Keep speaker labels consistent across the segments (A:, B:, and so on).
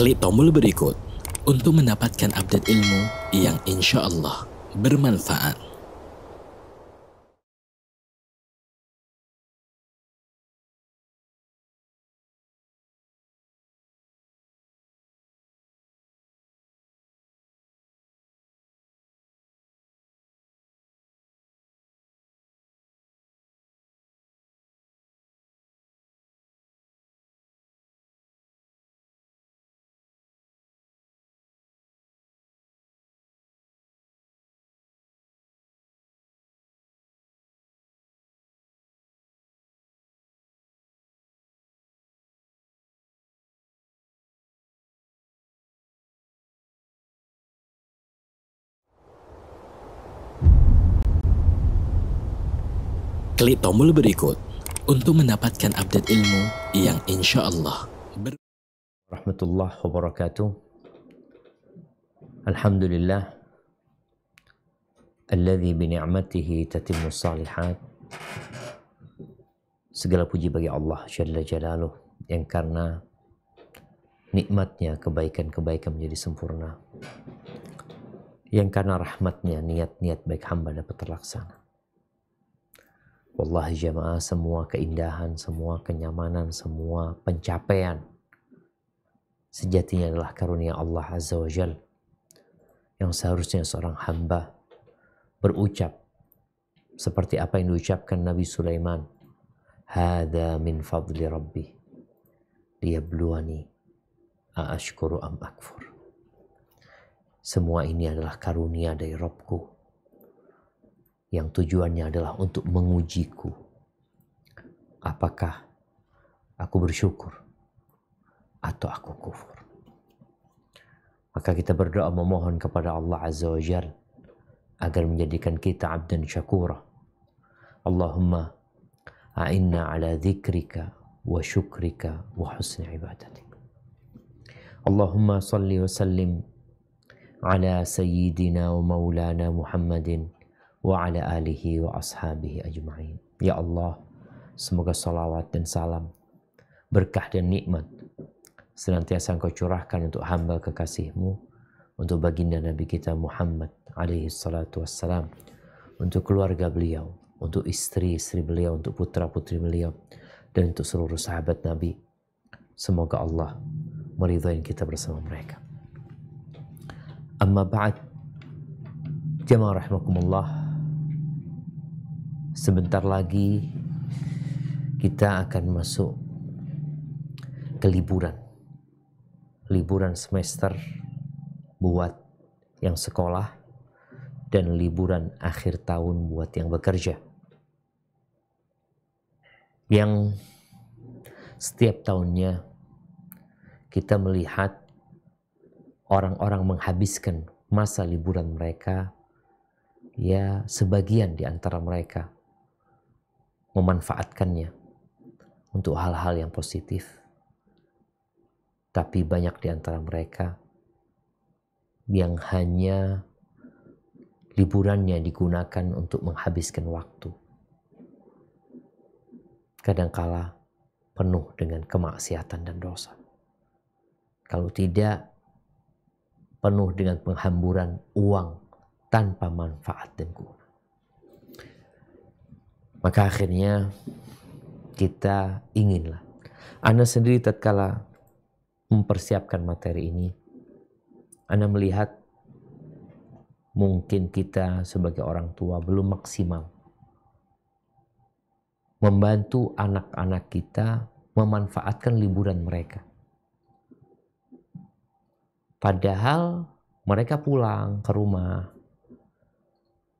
A: Klik tombol berikut untuk mendapatkan update ilmu yang insya Allah bermanfaat. Klik tombol berikut untuk mendapatkan update ilmu yang insya Allah
B: Rahmatullah wabarakatuh. Alhamdulillah alladzi bi ni'matihi tatimmu shalihat. Segala puji bagi Allah Jalla Jalaluh yang karena nikmatnya kebaikan-kebaikan menjadi sempurna, yang karena rahmatnya niat-niat baik hamba dapat terlaksana. Wallahi jamaah, semua keindahan, semua kenyamanan, semua pencapaian sejatinya adalah karunia Allah Azza wa Jal, yang seharusnya seorang hamba berucap seperti apa yang diucapkan Nabi Sulaiman, hadza min fadli rabbi liyabluwani aashkuru am akfur. Semua ini adalah karunia dari Rabbku yang tujuannya adalah untuk mengujiku apakah aku bersyukur atau aku kufur. Maka kita berdoa memohon kepada Allah Azza wa Jalla agar menjadikan kita abdan syakura. Allahumma a'inna ala dzikrika wa syukrika wa husni ibadatik. Allahumma salli wa sallim ala sayyidina wa maulana Muhammadin wa ala alihi wa ashabihi ajma'in. Ya Allah, semoga salawat dan salam, berkah dan nikmat senantiasa Engkau curahkan untuk hamba kekasih-Mu, untuk baginda Nabi kita Muhammad alaihi salatu wassalam, untuk keluarga beliau, untuk istri-istri beliau, untuk putra-putri beliau, dan untuk seluruh sahabat Nabi. Semoga Allah meridhai kita bersama mereka. Amma ba'd, jamaah rahimakumullah, sebentar lagi kita akan masuk ke liburan semester buat yang sekolah dan liburan akhir tahun buat yang bekerja, yang setiap tahunnya kita melihat orang-orang menghabiskan masa liburan mereka, ya sebagian di antara mereka memanfaatkannya untuk hal-hal yang positif, tapi banyak di antara mereka yang hanya liburannya digunakan untuk menghabiskan waktu, kadangkala penuh dengan kemaksiatan dan dosa. Kalau tidak, penuh dengan penghamburan uang tanpa manfaat dan guna. Maka akhirnya kita inginlah, Anda sendiri tatkala mempersiapkan materi ini, Anda melihat mungkin kita sebagai orang tua belum maksimal membantu anak-anak kita memanfaatkan liburan mereka. Padahal mereka pulang ke rumah,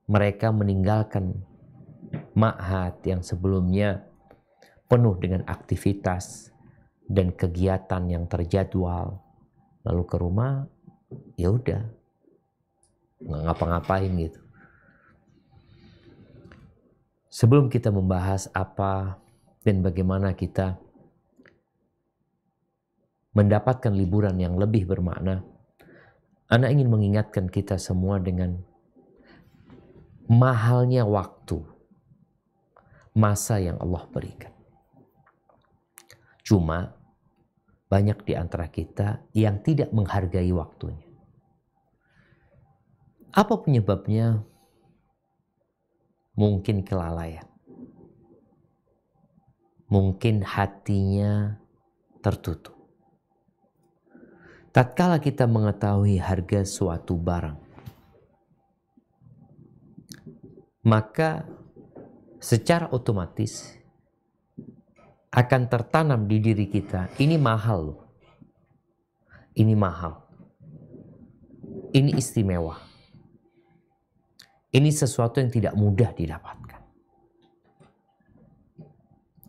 B: mereka meninggalkan ma'had yang sebelumnya penuh dengan aktivitas dan kegiatan yang terjadwal, lalu ke rumah ya udah nggak ngapa-ngapain gitu. Sebelum kita membahas apa dan bagaimana kita mendapatkan liburan yang lebih bermakna, Ana ingin mengingatkan kita semua dengan mahalnya waktu, masa yang Allah berikan. Cuma banyak di antara kita yang tidak menghargai waktunya. Apa penyebabnya? Mungkin kelalaian. Mungkin hatinya tertutup. Tatkala kita mengetahui harga suatu barang, maka secara otomatis akan tertanam di diri kita, ini mahal loh. Ini mahal. Ini istimewa. Ini sesuatu yang tidak mudah didapatkan.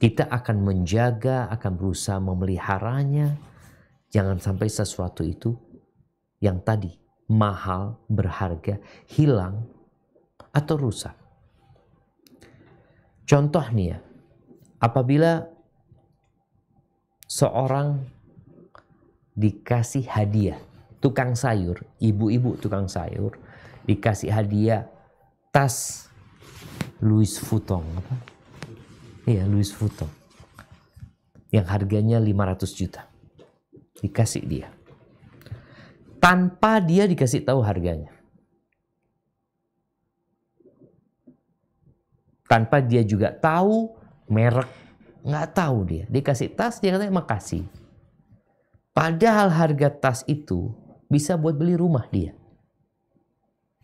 B: Kita akan menjaga, akan berusaha memeliharanya. Jangan sampai sesuatu itu yang tadi mahal, berharga, hilang atau rusak. Contoh nih ya, apabila seorang dikasih hadiah, tukang sayur, ibu-ibu tukang sayur, dikasih hadiah tas Louis Vuitton, apa? Iya, Louis Vuitton. Yang harganya 500 juta. Dikasih dia. Tanpa dia dikasih tahu harganya. Tanpa dia juga tahu merek, nggak tahu dia. Dikasih tas, dia katanya makasih. Padahal harga tas itu bisa buat beli rumah dia.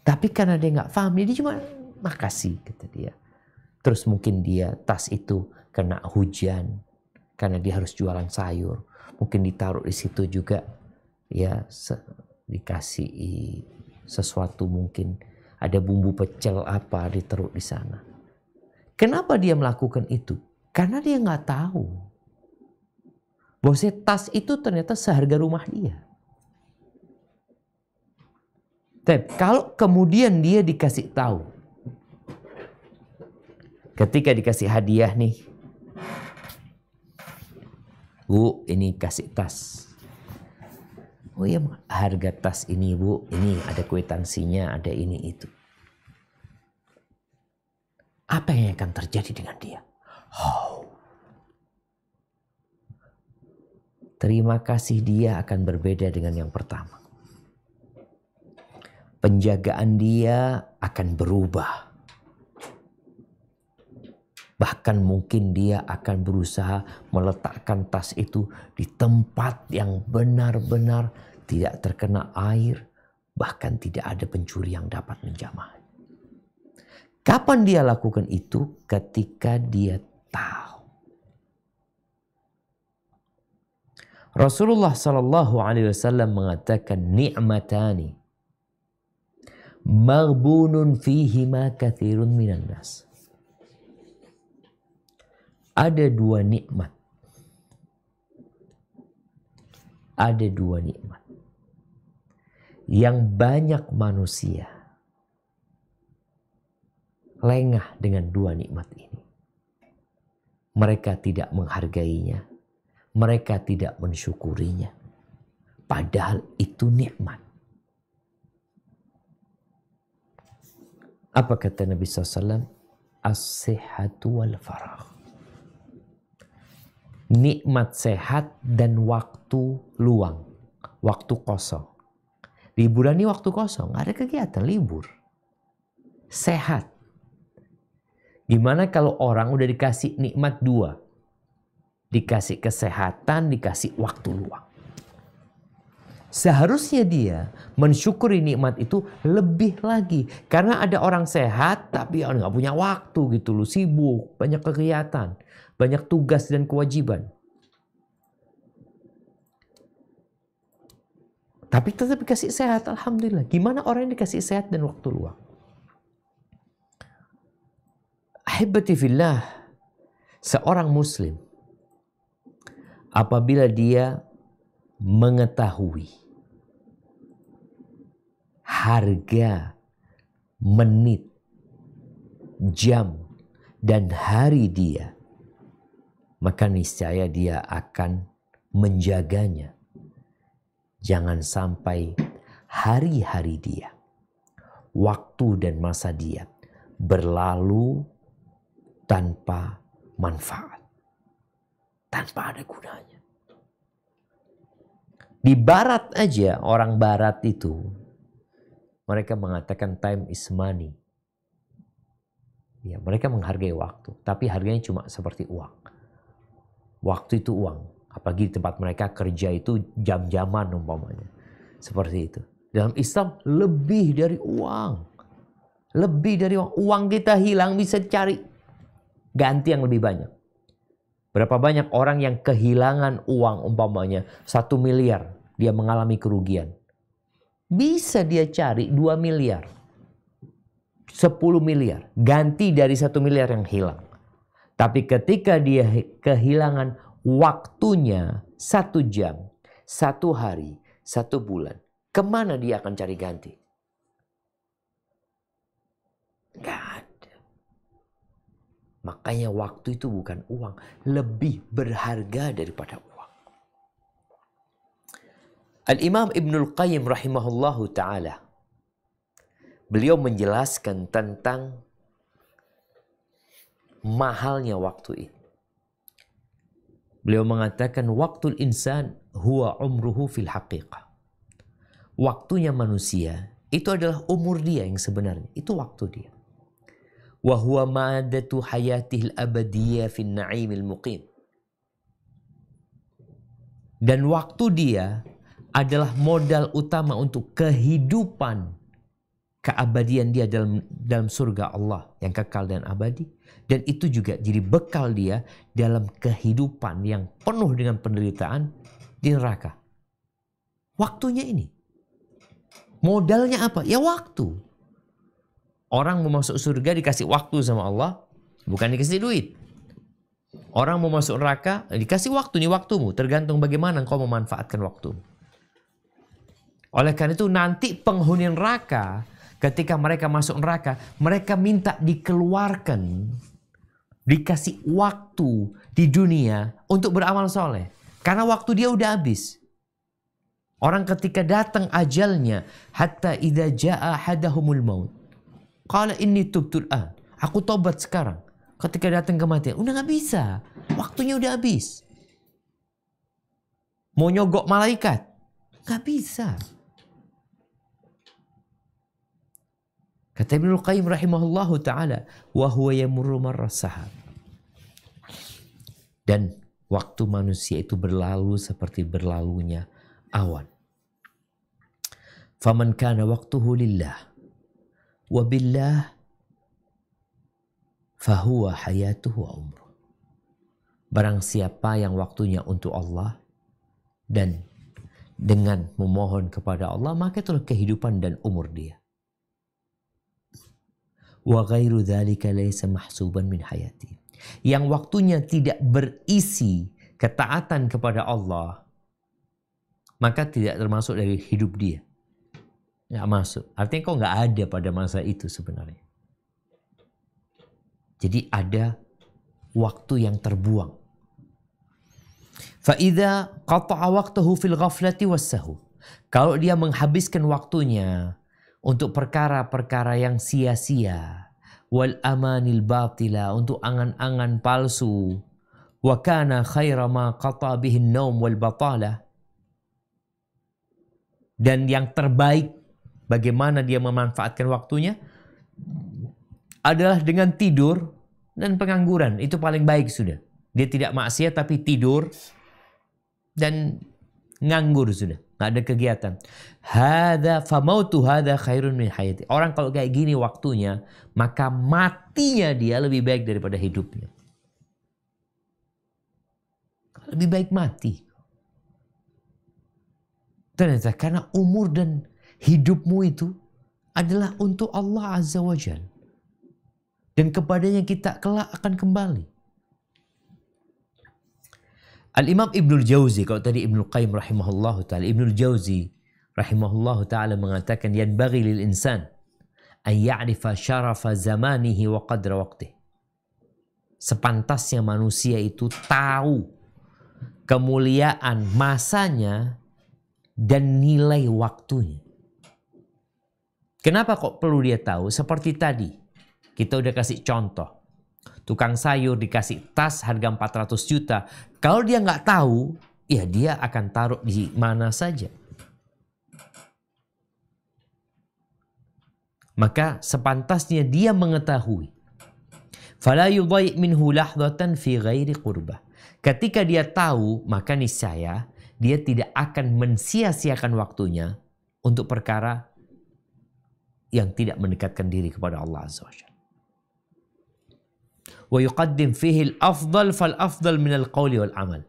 B: Tapi karena dia nggak paham, dia cuma makasih kata dia. Terus mungkin dia tas itu kena hujan karena dia harus jualan sayur. Mungkin ditaruh di situ juga ya dikasih sesuatu, mungkin ada bumbu pecel apa ditaruh di sana. Kenapa dia melakukan itu? Karena dia nggak tahu bahwa tas itu ternyata seharga rumah dia. Tapi kalau kemudian dia dikasih tahu, ketika dikasih hadiah nih, Bu, ini kasih tas. Oh iya, harga tas ini Bu, ini ada kwitansinya, ada ini itu. Apa yang akan terjadi dengan dia? Oh. Terima kasih dia akan berbeda dengan yang pertama. Penjagaan dia akan berubah. Bahkan mungkin dia akan berusaha meletakkan tas itu di tempat yang benar-benar tidak terkena air. Bahkan tidak ada pencuri yang dapat menjamah. Kapan dia lakukan itu? Ketika dia tahu. Rasulullah SAW mengatakan, ni'matani maghbunun fihima kathirun minan nas. Ada dua nikmat. Ada dua nikmat yang banyak manusia lengah dengan dua nikmat ini. Mereka tidak menghargainya. Mereka tidak mensyukurinya. Padahal itu nikmat. Apa kata Nabi SAW? As-sihhatu wal faragh. Nikmat sehat dan waktu luang, waktu kosong. Liburan ini waktu kosong, ada kegiatan libur. Sehat. Gimana kalau orang udah dikasih nikmat dua? Dikasih kesehatan, dikasih waktu luang. Seharusnya dia mensyukuri nikmat itu lebih lagi. Karena ada orang sehat tapi nggak punya waktu gitu loh, sibuk, banyak kegiatan. Banyak tugas dan kewajiban. Tapi tetap dikasih sehat, alhamdulillah. Gimana orang yang dikasih sehat dan waktu luang? Ahibati fillah, seorang muslim apabila dia mengetahui harga menit, jam, dan hari dia, maka niscaya dia akan menjaganya. Jangan sampai hari-hari dia, waktu dan masa dia berlalu tanpa manfaat, tanpa ada gunanya. Di barat aja, orang barat itu, mereka mengatakan time is money. Ya, mereka menghargai waktu, tapi harganya cuma seperti uang. Waktu itu uang. Apalagi di tempat mereka kerja itu jam-jaman umpamanya. Seperti itu. Dalam Islam lebih dari uang. Lebih dari uang. Uang kita hilang bisa cari ganti yang lebih banyak. Berapa banyak orang yang kehilangan uang umpamanya 1 miliar. Dia mengalami kerugian. Bisa dia cari 2 miliar. 10 miliar. Ganti dari 1 miliar yang hilang. Tapi ketika dia kehilangan waktunya 1 jam, 1 hari, 1 bulan. Kemana dia akan cari ganti? Gak ada. Makanya waktu itu bukan uang. Lebih berharga daripada uang. Al-Imam Ibnul Qayyim rahimahullahu ta'ala. Beliau menjelaskan tentang mahalnya waktu ini. Beliau mengatakan waktul insan huwa umruhu fil haqiqah. Waktunya manusia itu adalah umur dia yang sebenarnya. Itu waktu dia. Wa huwa ma'adatu hayatihil abadiyah fin na'imil muqim. Dan waktu dia adalah modal utama untuk kehidupan keabadian dia dalam surga Allah yang kekal dan abadi. Dan itu juga jadi bekal dia dalam kehidupan yang penuh dengan penderitaan di neraka. Waktunya ini. Modalnya apa? Ya waktu. Orang mau masuk surga dikasih waktu sama Allah, bukan dikasih duit. Orang mau masuk neraka dikasih waktu, nih waktumu. Tergantung bagaimana engkau memanfaatkan waktu. Oleh karena itu nanti penghuni neraka, ketika mereka masuk neraka, mereka minta dikeluarkan, dikasih waktu di dunia untuk beramal soleh. Karena waktu dia udah habis. Orang ketika datang ajalnya, hatta idza jaa ahadahumul maut, qala inni tubtu al-an. Aku tobat sekarang. Ketika datang kematian, udah gak bisa. Waktunya udah habis. Mau nyogok malaikat, gak bisa. Kata Ibnul Qayyim rahimahullahu ta'ala, wa huwa yamurru marras sahab. Dan waktu manusia itu berlalu seperti berlalunya awan. Faman kana waqtuhu lillah wa billah fahuwa hayatuhu wa umruh. Barang siapa yang waktunya untuk Allah dan dengan memohon kepada Allah, maka itulah kehidupan dan umur dia. Wa ghairu dzalika laisa mahsuban min hayati. Yang waktunya tidak berisi ketaatan kepada Allah, maka tidak termasuk dari hidup dia. Nggak masuk. Artinya kok nggak ada pada masa itu sebenarnya. Jadi ada waktu yang terbuang. Fa idza qata'a waqtahu fil ghaflati was-sahw. Kalau dia menghabiskan waktunya untuk perkara-perkara yang sia-sia, wal amanil batila, untuk angan-angan palsu, wa kana khaira ma qata bihi an-naum wal batalah, dan yang terbaik bagaimana dia memanfaatkan waktunya adalah dengan tidur dan pengangguran. Itu paling baik sudah. Dia tidak maksiat tapi tidur dan nganggur sudah. Nggak ada kegiatan. Hadza famautu hadza khairun min hayati. Orang kalau kayak gini waktunya, maka matinya dia lebih baik daripada hidupnya. Lebih baik mati. Ternyata karena umur dan hidupmu itu adalah untuk Allah Azza wa Jalla. Dan kepadanya kita kelak akan kembali. Al-Imam Ibnul Jauzi, kalau tadi Ibnul Qayyim rahimahullahu ta'ala, Ibnul Jauzi rahimahullahu ta'ala mengatakan, yanbaghi lil insan an ya'rifa syarafa zamanihi wa qadra waqtih. Sepantasnya manusia itu tahu kemuliaan masanya dan nilai waktunya. Kenapa kok perlu dia tahu? Seperti tadi, kita udah kasih contoh. Tukang sayur dikasih tas harga 400 juta. Kalau dia nggak tahu, ya dia akan taruh di mana saja. Maka sepantasnya dia mengetahui. Fala yudai' minhu lahdatan fi ghairi qurbah. Ketika dia tahu, maka niscaya dia tidak akan mensia-siakan waktunya untuk perkara yang tidak mendekatkan diri kepada Allah Azza wa Jalla. Wa yuqaddim fihi al-afdal fal-afdal min al-qawli wal-amal.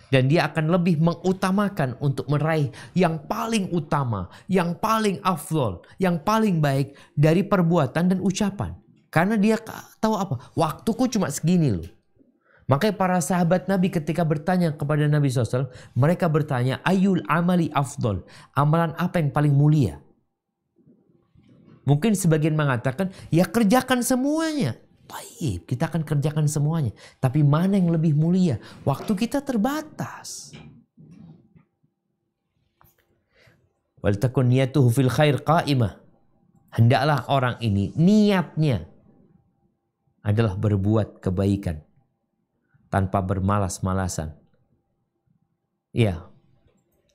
B: Dan dia akan lebih mengutamakan untuk meraih yang paling utama, yang paling afdol, yang paling baik dari perbuatan dan ucapan. Karena dia tahu apa? Waktuku cuma segini loh. Makanya para sahabat Nabi ketika bertanya kepada Nabi SAW, mereka bertanya, ayul amali afdol. Amalan apa yang paling mulia? Mungkin sebagian mengatakan, ya kerjakan semuanya. Baik, kita akan kerjakan semuanya. Tapi mana yang lebih mulia? Waktu kita terbatas. Wal takun niyatuhu fil khair qa'imah. Hendaklah orang ini niatnya adalah berbuat kebaikan tanpa bermalas-malasan. Ya,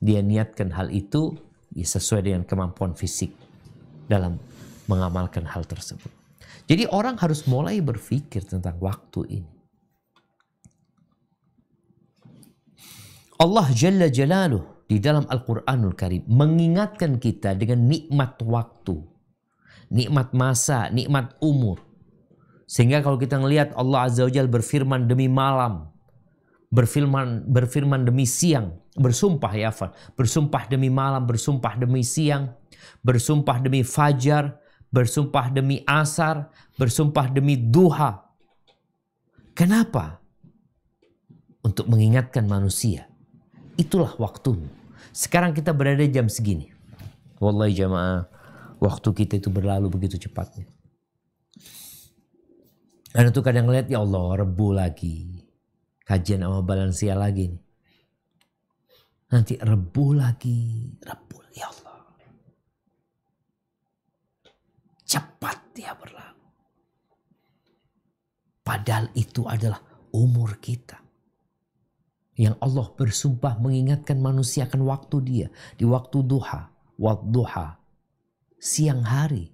B: dia niatkan hal itu ya, sesuai dengan kemampuan fisik dalam mengamalkan hal tersebut. Jadi orang harus mulai berpikir tentang waktu ini. Allah Jalla Jalaluh di dalam Al-Quranul Karim mengingatkan kita dengan nikmat waktu, nikmat masa, nikmat umur. Sehingga kalau kita melihat Allah Azza wa Jalla berfirman demi malam, berfirman demi siang, bersumpah ya, bersumpah demi malam, bersumpah demi siang, bersumpah demi fajar, bersumpah demi asar, bersumpah demi duha. Kenapa? Untuk mengingatkan manusia. Itulah waktumu. Sekarang kita berada jam segini. Wallahi jamaah, waktu kita itu berlalu begitu cepatnya. Dan itu kadang lihat, ya Allah, Rebu lagi. Kajian sama Balansia lagi nih. Nanti Rebu lagi. Rebu, ya Allah. Cepat dia berlalu. Padahal itu adalah umur kita. Yang Allah bersumpah mengingatkan manusia akan waktu dia. Di waktu duha, wadduha, siang hari,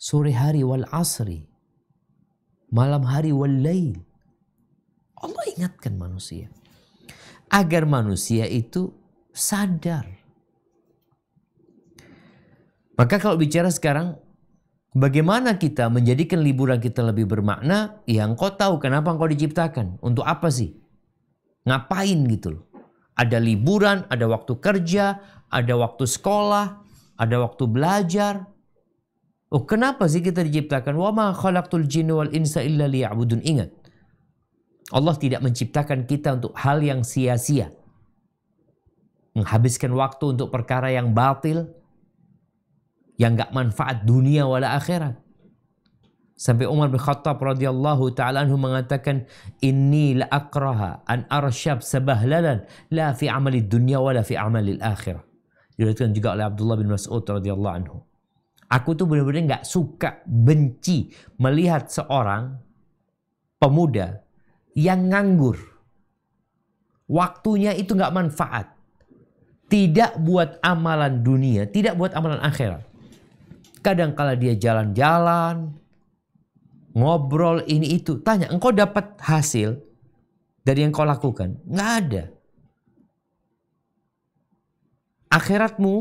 B: sore hari wal asri, malam hari wal lail. Allah ingatkan manusia. Agar manusia itu sadar. Maka kalau bicara sekarang, bagaimana kita menjadikan liburan kita lebih bermakna? Ya engkau tahu kenapa engkau diciptakan. Untuk apa sih? Ngapain gitu loh. Ada liburan, ada waktu kerja, ada waktu sekolah, ada waktu belajar. Oh kenapa sih kita diciptakan? Wa ma khalaqtul jinna wal insa illa liya'budun. Ingat. Allah tidak menciptakan kita untuk hal yang sia-sia. Menghabiskan waktu untuk perkara yang batil, yang gak manfaat dunia wala akhirat. Sampai Umar bin Khattab radhiyallahu ta'ala anhu mengatakan, inni la akraha an arsyab sabahlalan la fi amali dunya wala fi amali akhirah. Diriwayatkan juga oleh Abdullah bin Mas'ud radhiyallahu anhu. Aku tuh benar-benar gak suka, benci melihat seorang pemuda yang nganggur. Waktunya itu gak manfaat. Tidak buat amalan dunia, tidak buat amalan akhirat. Kadang kala dia jalan-jalan, ngobrol ini itu. Tanya, engkau dapat hasil dari yang kau lakukan? Nggak ada. Akhiratmu,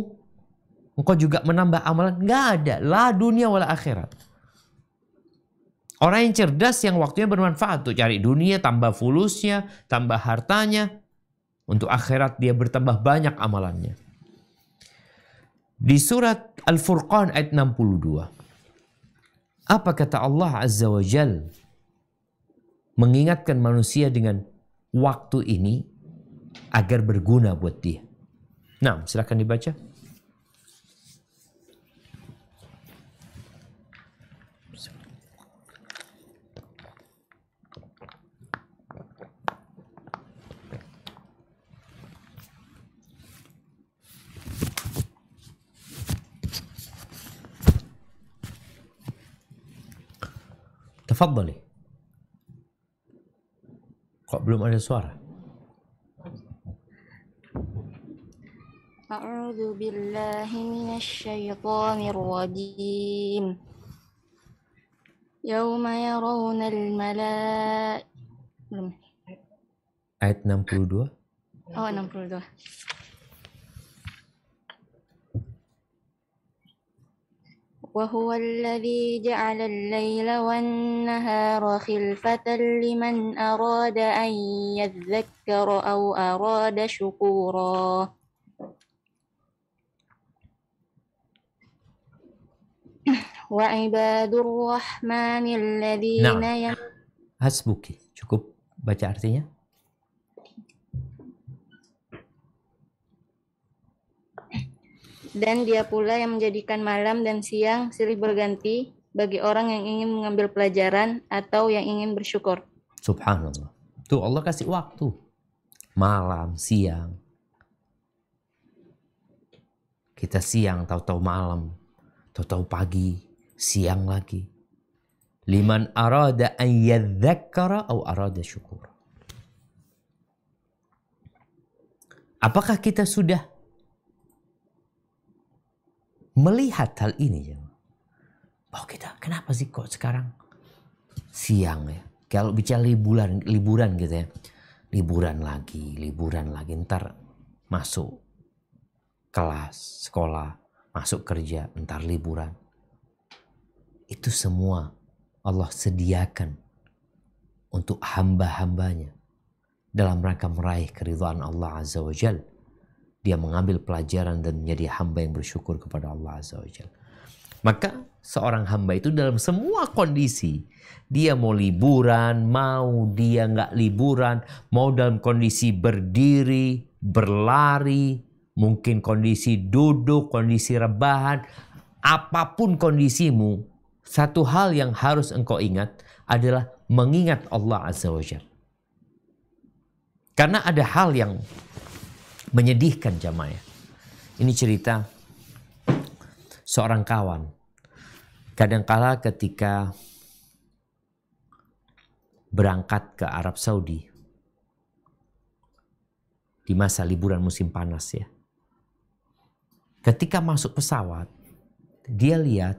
B: engkau juga menambah amalan? Nggak ada. La dunia wala akhirat. Orang yang cerdas yang waktunya bermanfaat. Untuk cari dunia, tambah fulusnya, tambah hartanya. Untuk akhirat dia bertambah banyak amalannya. Di surat Al-Furqan ayat 62. Apa kata Allah Azza wa Jal? Mengingatkan manusia dengan waktu ini agar berguna buat dia. Nah, silakan dibaca. Tafadhali. Kok belum ada suara?
C: A'udzu billahi minasyaitonir rajim. Yauma yarawna belum.
B: Ayat 62.
C: Oh, 62. وهو الذي جعل الليل والنهار خلفة لمن أراد أن يذكر أو أراد شكورا وعباد الرحمن الذين
B: Nah, hasbuki. Cukup baca artinya?
C: Dan dia pula yang menjadikan malam dan siang silih berganti bagi orang yang ingin mengambil pelajaran atau yang ingin bersyukur.
B: Subhanallah. Tuh Allah kasih waktu. Malam, siang. Kita siang, tahu-tahu malam. Tahu-tahu pagi, siang lagi. Liman arada an yadzakkara au arada syukur. Apakah kita sudah melihat hal ini? Oh kita, kenapa sih kok sekarang siang ya? Kalau bicara liburan gitu ya. Liburan lagi. Ntar masuk kelas, sekolah, masuk kerja, ntar liburan. Itu semua Allah sediakan untuk hamba-hambanya dalam rangka meraih keridhaan Allah Azza wa Jal. Dia mengambil pelajaran dan menjadi hamba yang bersyukur kepada Allah Azza wa Jal. Maka seorang hamba itu dalam semua kondisi, dia mau liburan, mau dia nggak liburan, mau dalam kondisi berdiri, berlari, mungkin kondisi duduk, kondisi rebahan, apapun kondisimu, satu hal yang harus engkau ingat adalah mengingat Allah Azza wa Jalla. Karena ada hal yang menyedihkan jamaah. Ini cerita seorang kawan. Kadangkala ketika berangkat ke Arab Saudi di masa liburan musim panas ya. Ketika masuk pesawat, dia lihat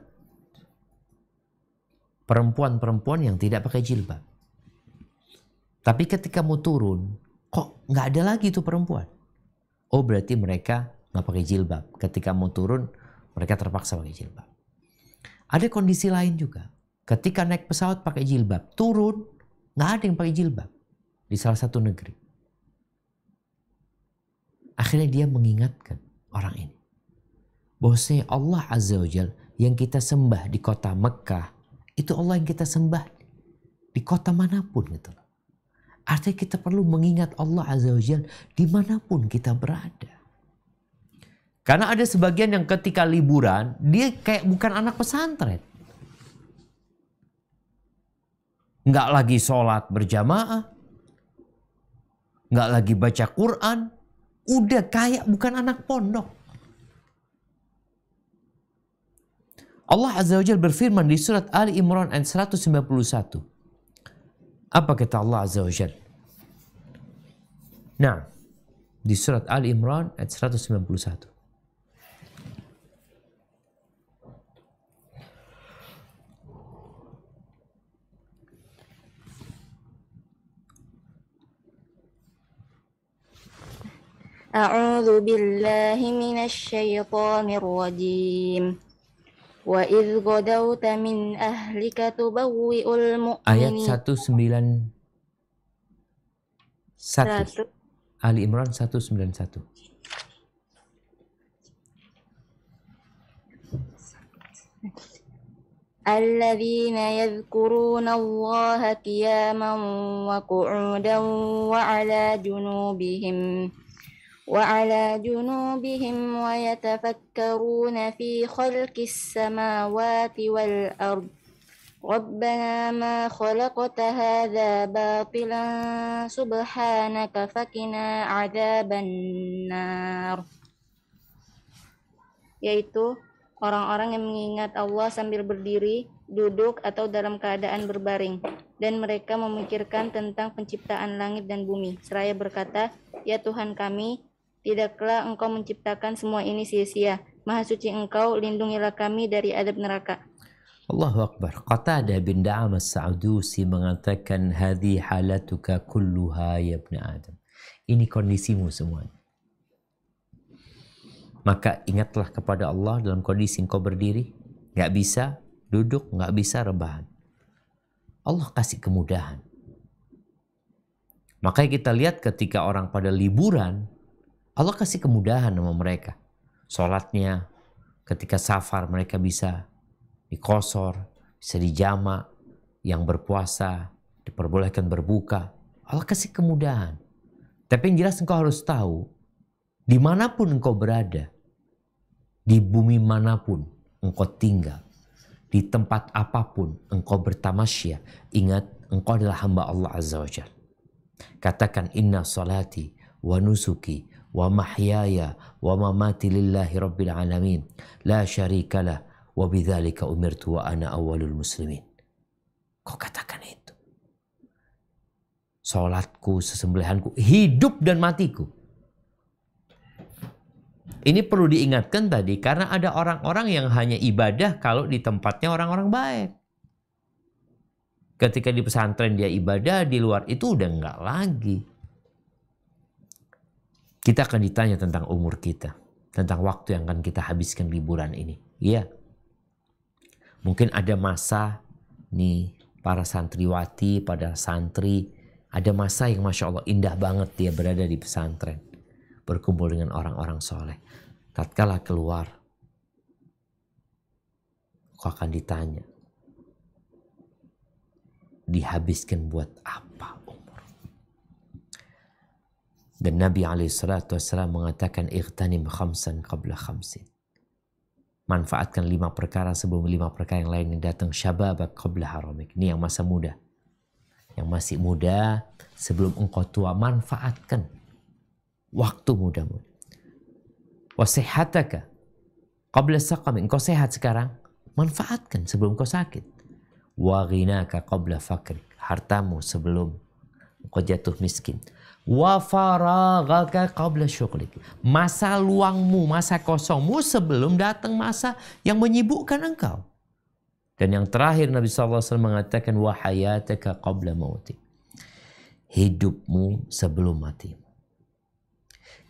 B: perempuan-perempuan yang tidak pakai jilbab. Tapi ketika mau turun, kok nggak ada lagi tuh perempuan. Oh berarti mereka nggak pakai jilbab. Ketika mau turun, mereka terpaksa pakai jilbab. Ada kondisi lain juga. Ketika naik pesawat pakai jilbab, turun nggak ada yang pakai jilbab di salah satu negeri. Akhirnya dia mengingatkan orang ini. Bahwasanya Allah Azza wa Jalla yang kita sembah di kota Mekah, itu Allah yang kita sembah di kota manapun gitu. Artinya kita perlu mengingat Allah Azza wa Jalla dimanapun kita berada. Karena ada sebagian yang ketika liburan, dia kayak bukan anak pesantren. Nggak lagi sholat berjamaah. Nggak lagi baca Quran. Udah kayak bukan anak pondok. Allah Azza wa Jalla berfirman di surat Ali Imran ayat 191. Apa kata Allah Azza wa Jalla? Nah, di surat Ali Imran ayat 191.
C: A'udzu billahi minasy syaithanir rajim. Wa idh ghadawta min ahlika tubawwi'ul
B: Ayat
C: mu'minin
B: 191. Ali Imran 191.
C: Alladzina yadhkuruna Allaha qiyaman wa qu'udan wa 'ala junubihim wa yatafakkaruna fi khalqis samawati wal ard. Rabbana ma khalaqta hadza batilan subhanaka faqina 'adzaban nar. Yaitu orang-orang yang mengingat Allah sambil berdiri, duduk, atau dalam keadaan berbaring. Dan mereka memikirkan tentang penciptaan langit dan bumi. Seraya berkata, ya Tuhan kami, Tidaklah engkau menciptakan semua ini sia-sia. Maha suci engkau, lindungilah kami dari adab neraka.
B: Allahu Akbar. Qatadah bin Da'am as-Sa'dusi mengatakan, hadhi halatuka kulluha ya ibn Adam. Ini kondisimu semuanya. Maka ingatlah kepada Allah dalam kondisi engkau berdiri, nggak bisa duduk, nggak bisa rebahan. Allah kasih kemudahan. Makanya kita lihat ketika orang pada liburan, Allah kasih kemudahan sama mereka. Sholatnya ketika safar mereka bisa dikosor, bisa dijamak, yang berpuasa diperbolehkan berbuka. Allah kasih kemudahan. Tapi yang jelas engkau harus tahu, dimanapun engkau berada, di bumi manapun engkau tinggal, di tempat apapun engkau bertamasya, ingat engkau adalah hamba Allah Azza wa Jalla. Katakan, inna salati wa nusuki wa mahyaya wa mamati lillahi rabbil alamin la syarikalah wa bidzalika umirtu wa ana awwalul muslimin. Kau katakan itu. Salatku, sesembelihanku, hidup dan matiku. Ini perlu diingatkan tadi karena ada orang-orang yang hanya ibadah kalau di tempatnya orang-orang baik. Ketika di pesantren dia ibadah, di luar itu udah enggak lagi. Kita akan ditanya tentang umur kita, tentang waktu yang akan kita habiskan liburan ini. Iya. Mungkin ada masa nih para santriwati, pada santri, ada masa yang Masya Allah indah banget dia berada di pesantren. Berkumpul dengan orang-orang soleh. Tatkala keluar, kau akan ditanya, dihabiskan buat apa umur? Dan Nabi SAW mengatakan, ightanim khamsan qabla khamsin. Manfaatkan 5 perkara sebelum 5 perkara yang lain yang datang. Syababak qabla haramik. Ini yang masa muda. Yang masih muda sebelum engkau tua, manfaatkan waktu mudamu. Wasihataka qabla saqam. Engkau sehat sekarang, manfaatkan sebelum engkau sakit. Wa ghinaka qabla fakrik. Hartamu sebelum engkau jatuh miskin. Wa faraghaka qabla syughlik. Masa luangmu, masa kosongmu sebelum datang masa yang menyibukkan engkau. Dan yang terakhir Nabi SAW mengatakan, wa hayataka qabla mautik. Hidupmu sebelum matimu.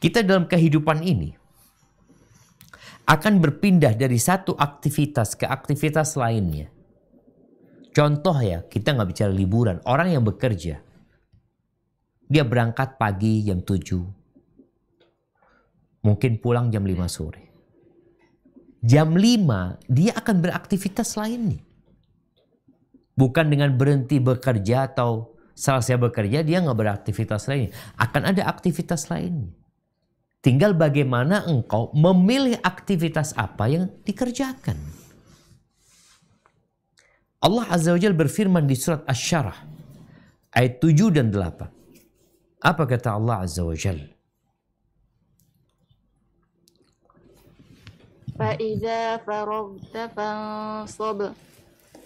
B: Kita dalam kehidupan ini akan berpindah dari satu aktivitas ke aktivitas lainnya. Contoh ya, kita nggak bicara liburan. Orang yang bekerja, dia berangkat pagi jam 7. Mungkin pulang jam 5 sore. Jam 5 dia akan beraktivitas lainnya. Bukan dengan berhenti bekerja atau selesai bekerja dia nggak beraktivitas lainnya. Akan ada aktivitas lainnya. Tinggal bagaimana engkau memilih aktivitas apa yang dikerjakan. Allah Azza wa Jalla berfirman di surat Asy-Syarah ayat 7 dan 8. Apa kata Allah Azza wa Jalla?
C: Fa'idza faragta fansab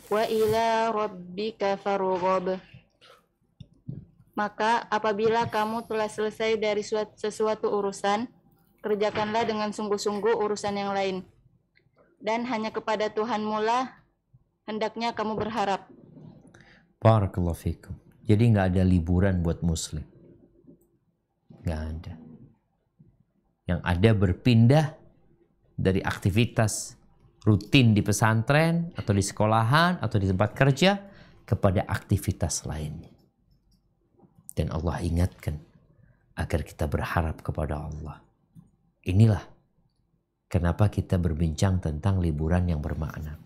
C: wa ila rabbika farghab. Maka apabila kamu telah selesai dari sesuatu urusan, kerjakanlah dengan sungguh-sungguh urusan yang lain. Dan hanya kepada Tuhanmu lah hendaknya kamu berharap.
B: Barakallahu fikum. Jadi nggak ada liburan buat muslim. Nggak ada. Yang ada berpindah dari aktivitas rutin di pesantren atau di sekolahan atau di tempat kerja kepada aktivitas lainnya. Dan Allah ingatkan agar kita berharap kepada Allah. Inilah kenapa kita berbincang tentang liburan yang bermakna.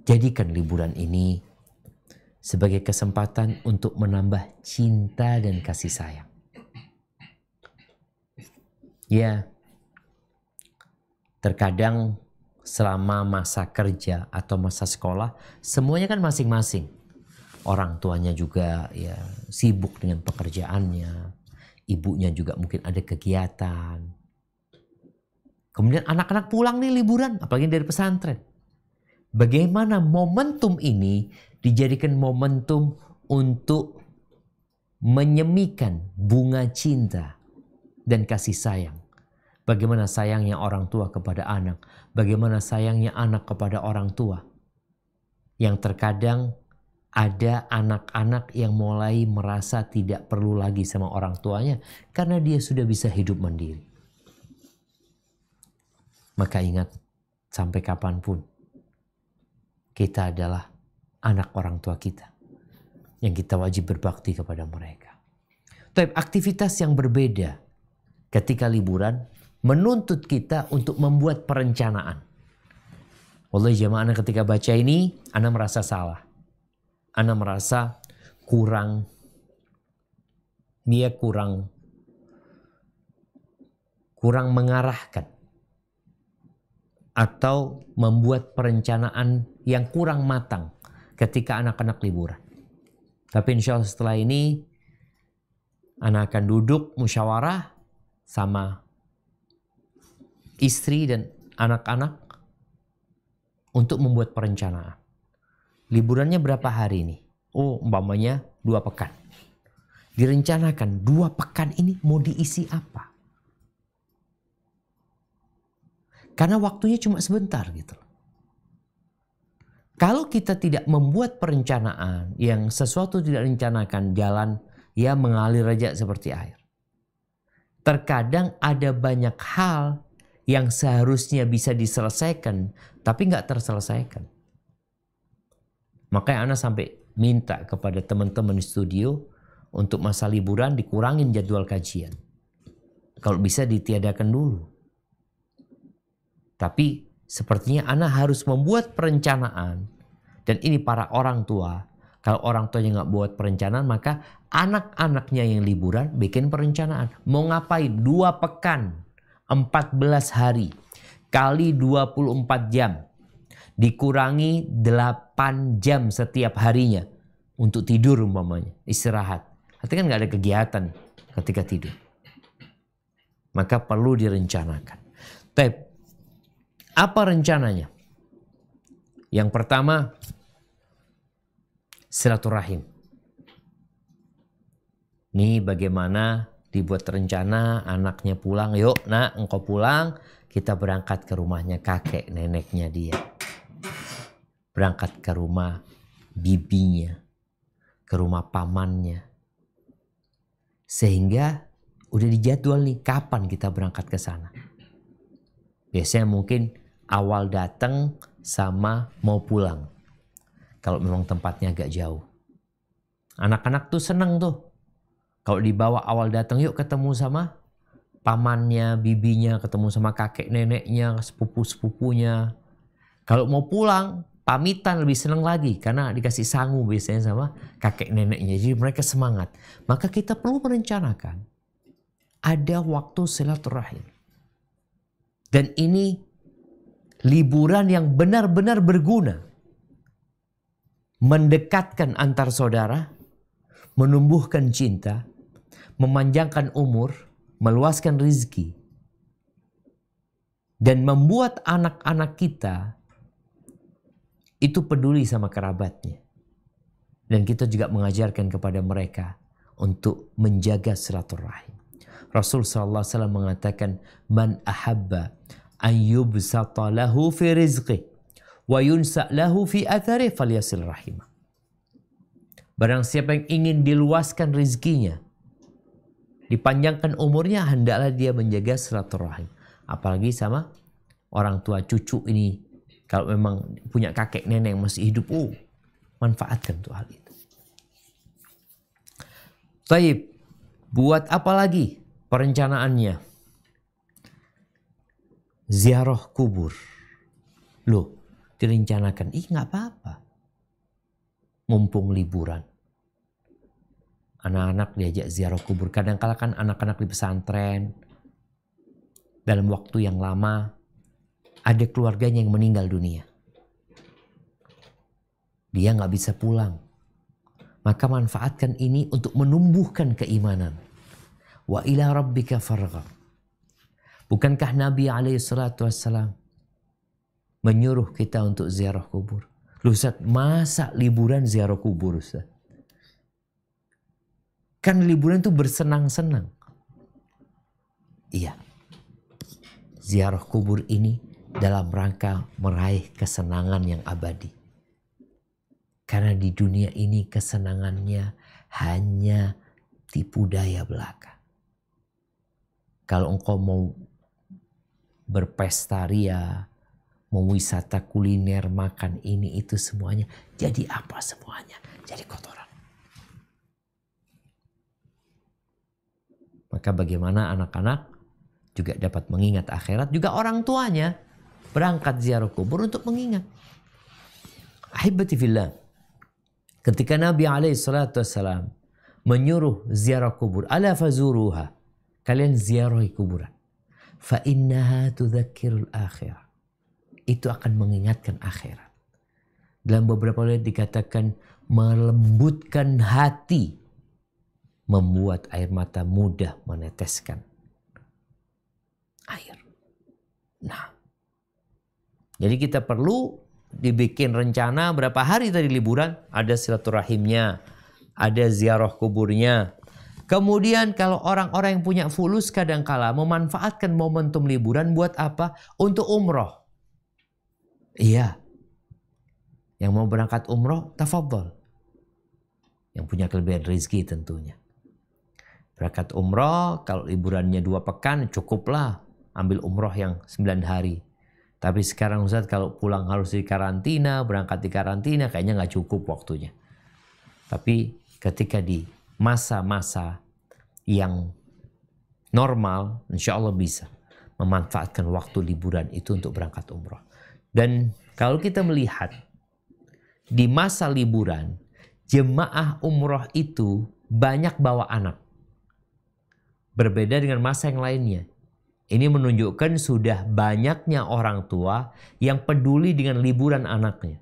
B: Jadikan liburan ini sebagai kesempatan untuk menambah cinta dan kasih sayang. Ya, terkadang selama masa kerja atau masa sekolah, semuanya kan masing-masing. Orang tuanya juga ya sibuk dengan pekerjaannya. Ibunya juga mungkin ada kegiatan. Kemudian anak-anak pulang nih liburan, apalagi dari pesantren. Bagaimana momentum ini dijadikan momentum untuk menyemikan bunga cinta dan kasih sayang. Bagaimana sayangnya orang tua kepada anak, bagaimana sayangnya anak kepada orang tua. Yang terkadang ada anak-anak yang mulai merasa tidak perlu lagi sama orang tuanya karena dia sudah bisa hidup mandiri. Maka ingat, sampai kapanpun kita adalah anak orang tua kita yang kita wajib berbakti kepada mereka. Tapi aktivitas yang berbeda ketika liburan menuntut kita untuk membuat perencanaan. Wallahi jamaah, anak ketika baca ini, anak merasa salah. Anak merasa kurang mengarahkan atau membuat perencanaan yang kurang matang ketika anak-anak liburan. Tapi insya Allah setelah ini anak akan duduk musyawarah sama istri dan anak-anak untuk membuat perencanaan. Liburannya berapa hari ini? Oh, umpamanya 2 pekan. Direncanakan 2 pekan ini mau diisi apa? Karena waktunya cuma sebentar gitu. Kalau kita tidak membuat perencanaan, yang sesuatu tidak direncanakan, jalan ya mengalir aja seperti air. Terkadang ada banyak hal yang seharusnya bisa diselesaikan, tapi nggak terselesaikan. Makanya Ana sampai minta kepada teman-teman di studio untuk masa liburan dikurangin jadwal kajian. Kalau bisa ditiadakan dulu. Tapi sepertinya Ana harus membuat perencanaan. Dan ini para orang tua. Kalau orang tuanya nggak buat perencanaan, maka anak-anaknya yang liburan bikin perencanaan. Mau ngapain? 2 pekan. 14 hari. Kali 24 jam. Dikurangi 8 jam setiap harinya. Untuk tidur umpamanya. Istirahat. Artinya kan nggak ada kegiatan ketika tidur. Maka perlu direncanakan. Tapi apa rencananya? Yang pertama, silaturahim. Nih bagaimana dibuat rencana, anaknya pulang, yuk nak engkau pulang, kita berangkat ke rumahnya kakek neneknya dia. Berangkat ke rumah bibinya, ke rumah pamannya. Sehingga udah dijadwal nih kapan kita berangkat ke sana. Biasanya mungkin awal datang sama mau pulang. Kalau memang tempatnya agak jauh. Anak-anak tuh seneng tuh. Kalau dibawa awal datang, yuk ketemu sama pamannya, bibinya, ketemu sama kakek neneknya, sepupu-sepupunya. Kalau mau pulang, pamitan lebih seneng lagi. Karena dikasih sangu biasanya sama kakek neneknya. Jadi mereka semangat. Maka kita perlu merencanakan. Ada waktu silaturahim. Dan ini liburan yang benar-benar berguna. Mendekatkan antar saudara, menumbuhkan cinta, memanjangkan umur, meluaskan rizki, dan membuat anak-anak kita itu peduli sama kerabatnya. Dan kita juga mengajarkan kepada mereka untuk menjaga silaturahim. Rasul SAW mengatakan, Man ahabba an yubsata lahu fi rizqih wa yunsa lahu fi athari falyasil rahimah. Barang siapa yang ingin diluaskan rizkinya, dipanjangkan umurnya, hendaklah dia menjaga silaturahim. Apalagi sama orang tua cucu ini. Kalau memang punya kakek nenek yang masih hidup, manfaatkan tuh hal itu. Taib, buat apa lagi perencanaannya? Ziarah kubur. Loh, direncanakan. Nggak apa-apa. Mumpung liburan. Anak-anak diajak ziarah kubur. Kadang-kala kan anak-anak di pesantren, dalam waktu yang lama, ada keluarganya yang meninggal dunia. Dia nggak bisa pulang. Maka manfaatkan ini untuk menumbuhkan keimanan. Wa ila rabbika farghab. Bukankah Nabi SAW menyuruh kita untuk ziarah kubur? Loh Ustaz, masa liburan ziarah kubur Ustaz? Kan liburan itu bersenang-senang. Iya. Ziarah kubur ini dalam rangka meraih kesenangan yang abadi. Karena di dunia ini kesenangannya hanya tipu daya belaka. Kalau engkau mau berpesta ria, mau wisata kuliner, makan ini itu semuanya, jadi apa semuanya? Jadi kotoran. Maka bagaimana anak-anak juga dapat mengingat akhirat, juga orang tuanya berangkat ziarah kubur untuk mengingat. Ahibati fillah, ketika Nabi SAW menyuruh ziarah kubur, ala fazuruha, kalian ziarahi kuburan. Fa innaha tudzakirul akhirah. Itu akan mengingatkan akhirat. Dalam beberapa ayat dikatakan melembutkan hati, membuat air mata mudah meneteskan air. Nah, jadi kita perlu dibikin rencana berapa hari tadi liburan, ada silaturahimnya, ada ziarah kuburnya. Kemudian kalau orang-orang yang punya fulus kadangkala memanfaatkan momentum liburan buat apa? Untuk umroh. Iya. Yang mau berangkat umroh, tafadhol. Yang punya kelebihan rezeki tentunya. Berangkat umroh, kalau liburannya 2 pekan cukuplah. Ambil umroh yang 9 hari. Tapi sekarang Ustaz kalau pulang harus di karantina, berangkat di karantina kayaknya nggak cukup waktunya. Tapi ketika di masa-masa yang normal, insya Allah bisa memanfaatkan waktu liburan itu untuk berangkat umroh. Dan kalau kita melihat di masa liburan, jemaah umroh itu banyak bawa anak. Berbeda dengan masa yang lainnya. Ini menunjukkan sudah banyaknya orang tua yang peduli dengan liburan anaknya.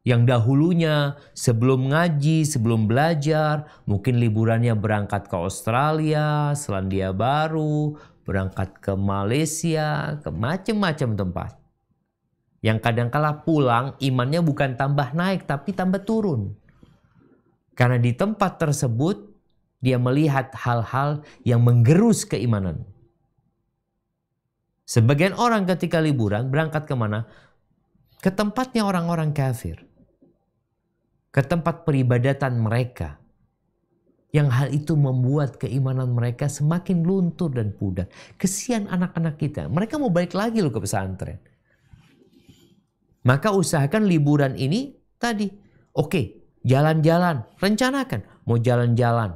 B: Yang dahulunya sebelum ngaji, sebelum belajar, mungkin liburannya berangkat ke Australia, Selandia Baru, berangkat ke Malaysia, ke macam-macam tempat. Yang kadangkala pulang imannya bukan tambah naik tapi tambah turun. Karena di tempat tersebut dia melihat hal-hal yang menggerus keimanan. Sebagian orang ketika liburan berangkat kemana? Ke tempatnya orang-orang kafir. Ke tempat peribadatan mereka. Yang hal itu membuat keimanan mereka semakin luntur dan pudar. Kesian anak-anak kita. Mereka mau balik lagi loh ke pesantren. Maka usahakan liburan ini tadi. Oke, jalan-jalan. Rencanakan. Mau jalan-jalan.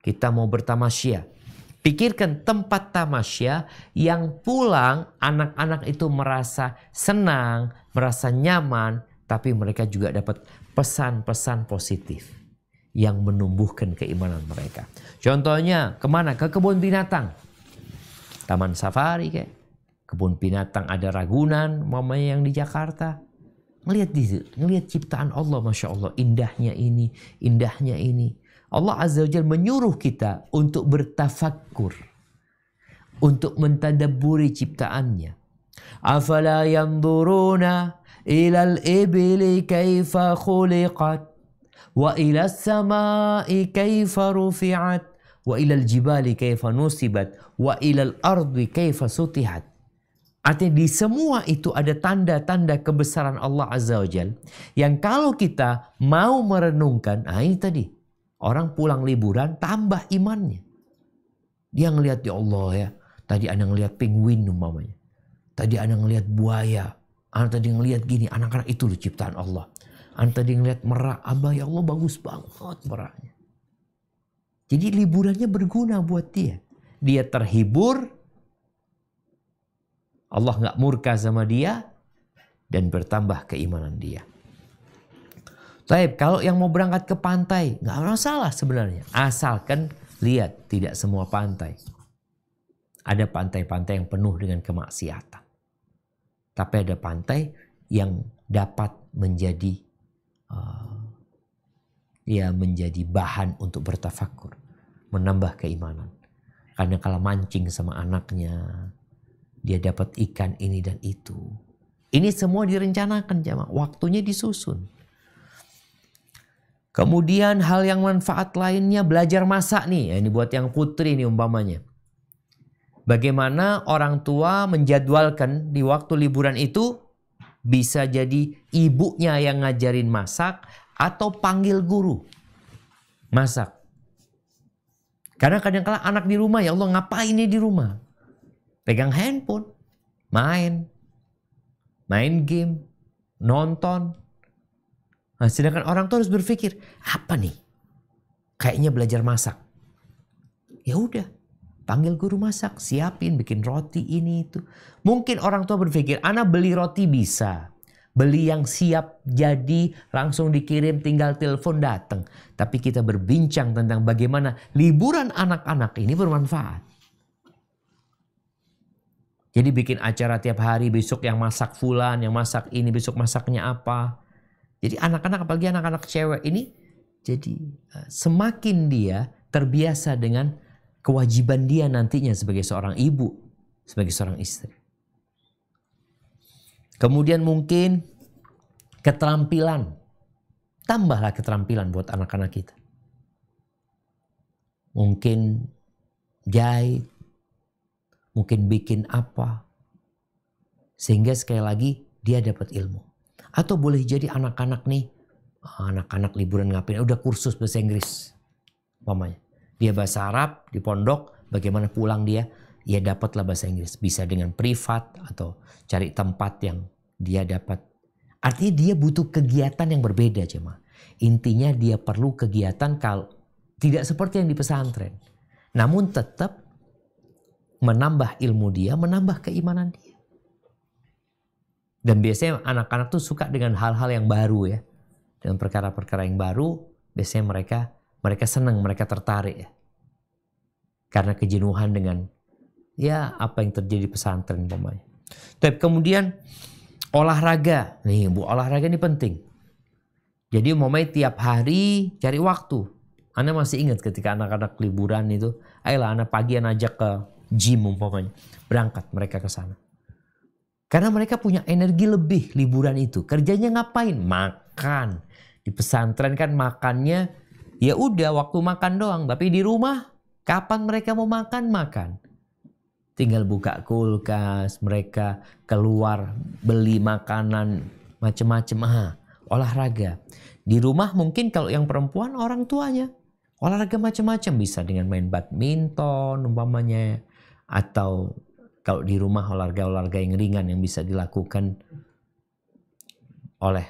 B: Kita mau bertamasya. Pikirkan tempat tamasya yang pulang anak-anak itu merasa senang, merasa nyaman. Tapi mereka juga dapat pesan-pesan positif yang menumbuhkan keimanan mereka. Contohnya kemana? Ke kebun binatang. Taman safari kayak. Kebun binatang ada Ragunan, mamanya yang di Jakarta. Ngelihat ciptaan Allah, Masya Allah. Indahnya ini, indahnya ini. Allah Azza wa Jalla menyuruh kita untuk bertafakkur. Untuk mentadabburi ciptaannya. Afala yanzuruna ilal ibili kaifa khuliqat. Wa ilas samai kaifa rufi'at. Wa ilal jibali kaifa nusibat. Wa ilal ardi kaifa sutihat. Artinya di semua itu ada tanda-tanda kebesaran Allah Azza wa Jalla. Yang kalau kita mau merenungkan, ini tadi. Orang pulang liburan tambah imannya. Dia ngelihat ya Allah ya. Tadi ana ngelihat penguin umpamanya. Tadi ana ngelihat buaya. Ana tadi ngelihat gini. Anak-anak itu loh ciptaan Allah. Ana tadi ngelihat merak. Abah ya Allah bagus banget meraknya. Jadi liburannya berguna buat dia. Dia terhibur. Allah nggak murka sama dia. Dan bertambah keimanan dia. Baik, kalau yang mau berangkat ke pantai, nggak masalah sebenarnya. Asalkan lihat, tidak semua pantai. Ada pantai-pantai yang penuh dengan kemaksiatan. Tapi ada pantai yang dapat menjadi menjadi bahan untuk bertafakur. Menambah keimanan. Karena kalau mancing sama anaknya, dia dapat ikan ini dan itu. Ini semua direncanakan jamaah. Waktunya disusun. Kemudian hal yang manfaat lainnya belajar masak nih. Ini buat yang putri nih umpamanya. Bagaimana orang tua menjadwalkan di waktu liburan itu bisa jadi ibunya yang ngajarin masak atau panggil guru masak. Karena kadang-kala anak di rumah, ya Allah ngapain ini di rumah? Pegang handphone, main game, nonton. Nah, sedangkan orang tua harus berpikir, apa nih? Kayaknya belajar masak. Ya udah, panggil guru masak, siapin, bikin roti ini itu. Mungkin orang tua berpikir, anak beli roti bisa. Beli yang siap jadi, langsung dikirim, tinggal telepon datang. Tapi kita berbincang tentang bagaimana liburan anak-anak ini bermanfaat. Jadi bikin acara tiap hari, besok yang masak fulan, yang masak ini, besok masaknya apa. Jadi anak-anak, apalagi anak-anak cewek ini, jadi semakin dia terbiasa dengan kewajiban dia nantinya sebagai seorang ibu, sebagai seorang istri. Kemudian mungkin keterampilan. Tambahlah keterampilan buat anak-anak kita. Mungkin jahit, mungkin bikin apa. Sehingga sekali lagi dia dapat ilmu. Atau boleh jadi anak-anak nih, anak-anak liburan ngapain, udah kursus bahasa Inggris. Mamanya. Dia bahasa Arab di pondok, bagaimana pulang dia dapatlah bahasa Inggris. Bisa dengan privat atau cari tempat yang dia dapat. Artinya dia butuh kegiatan yang berbeda jemaah. Intinya dia perlu kegiatan kalau tidak seperti yang di pesantren. Namun tetap menambah ilmu dia, menambah keimanan dia. Dan biasanya anak-anak tuh suka dengan hal-hal yang baru ya. Dengan perkara-perkara yang baru, biasanya mereka senang, mereka tertarik ya. Karena kejenuhan dengan ya apa yang terjadi di pesantren umpamanya. Tapi kemudian olahraga. Nih Bu, olahraga ini penting. Jadi umpamanya tiap hari cari waktu. Anda masih ingat ketika anak-anak liburan itu, ayolah anak pagi ajak ke gym umpamanya. Berangkat mereka ke sana. Karena mereka punya energi lebih liburan itu. Kerjanya ngapain? Makan. Di pesantren kan makannya ya udah waktu makan doang. Tapi di rumah kapan mereka mau makan? Makan. Tinggal buka kulkas, mereka keluar beli makanan macam-macam. Olahraga. Di rumah mungkin kalau yang perempuan orang tuanya. Olahraga macam-macam, bisa dengan main badminton umpamanya. Atau kalau di rumah olahraga yang ringan yang bisa dilakukan oleh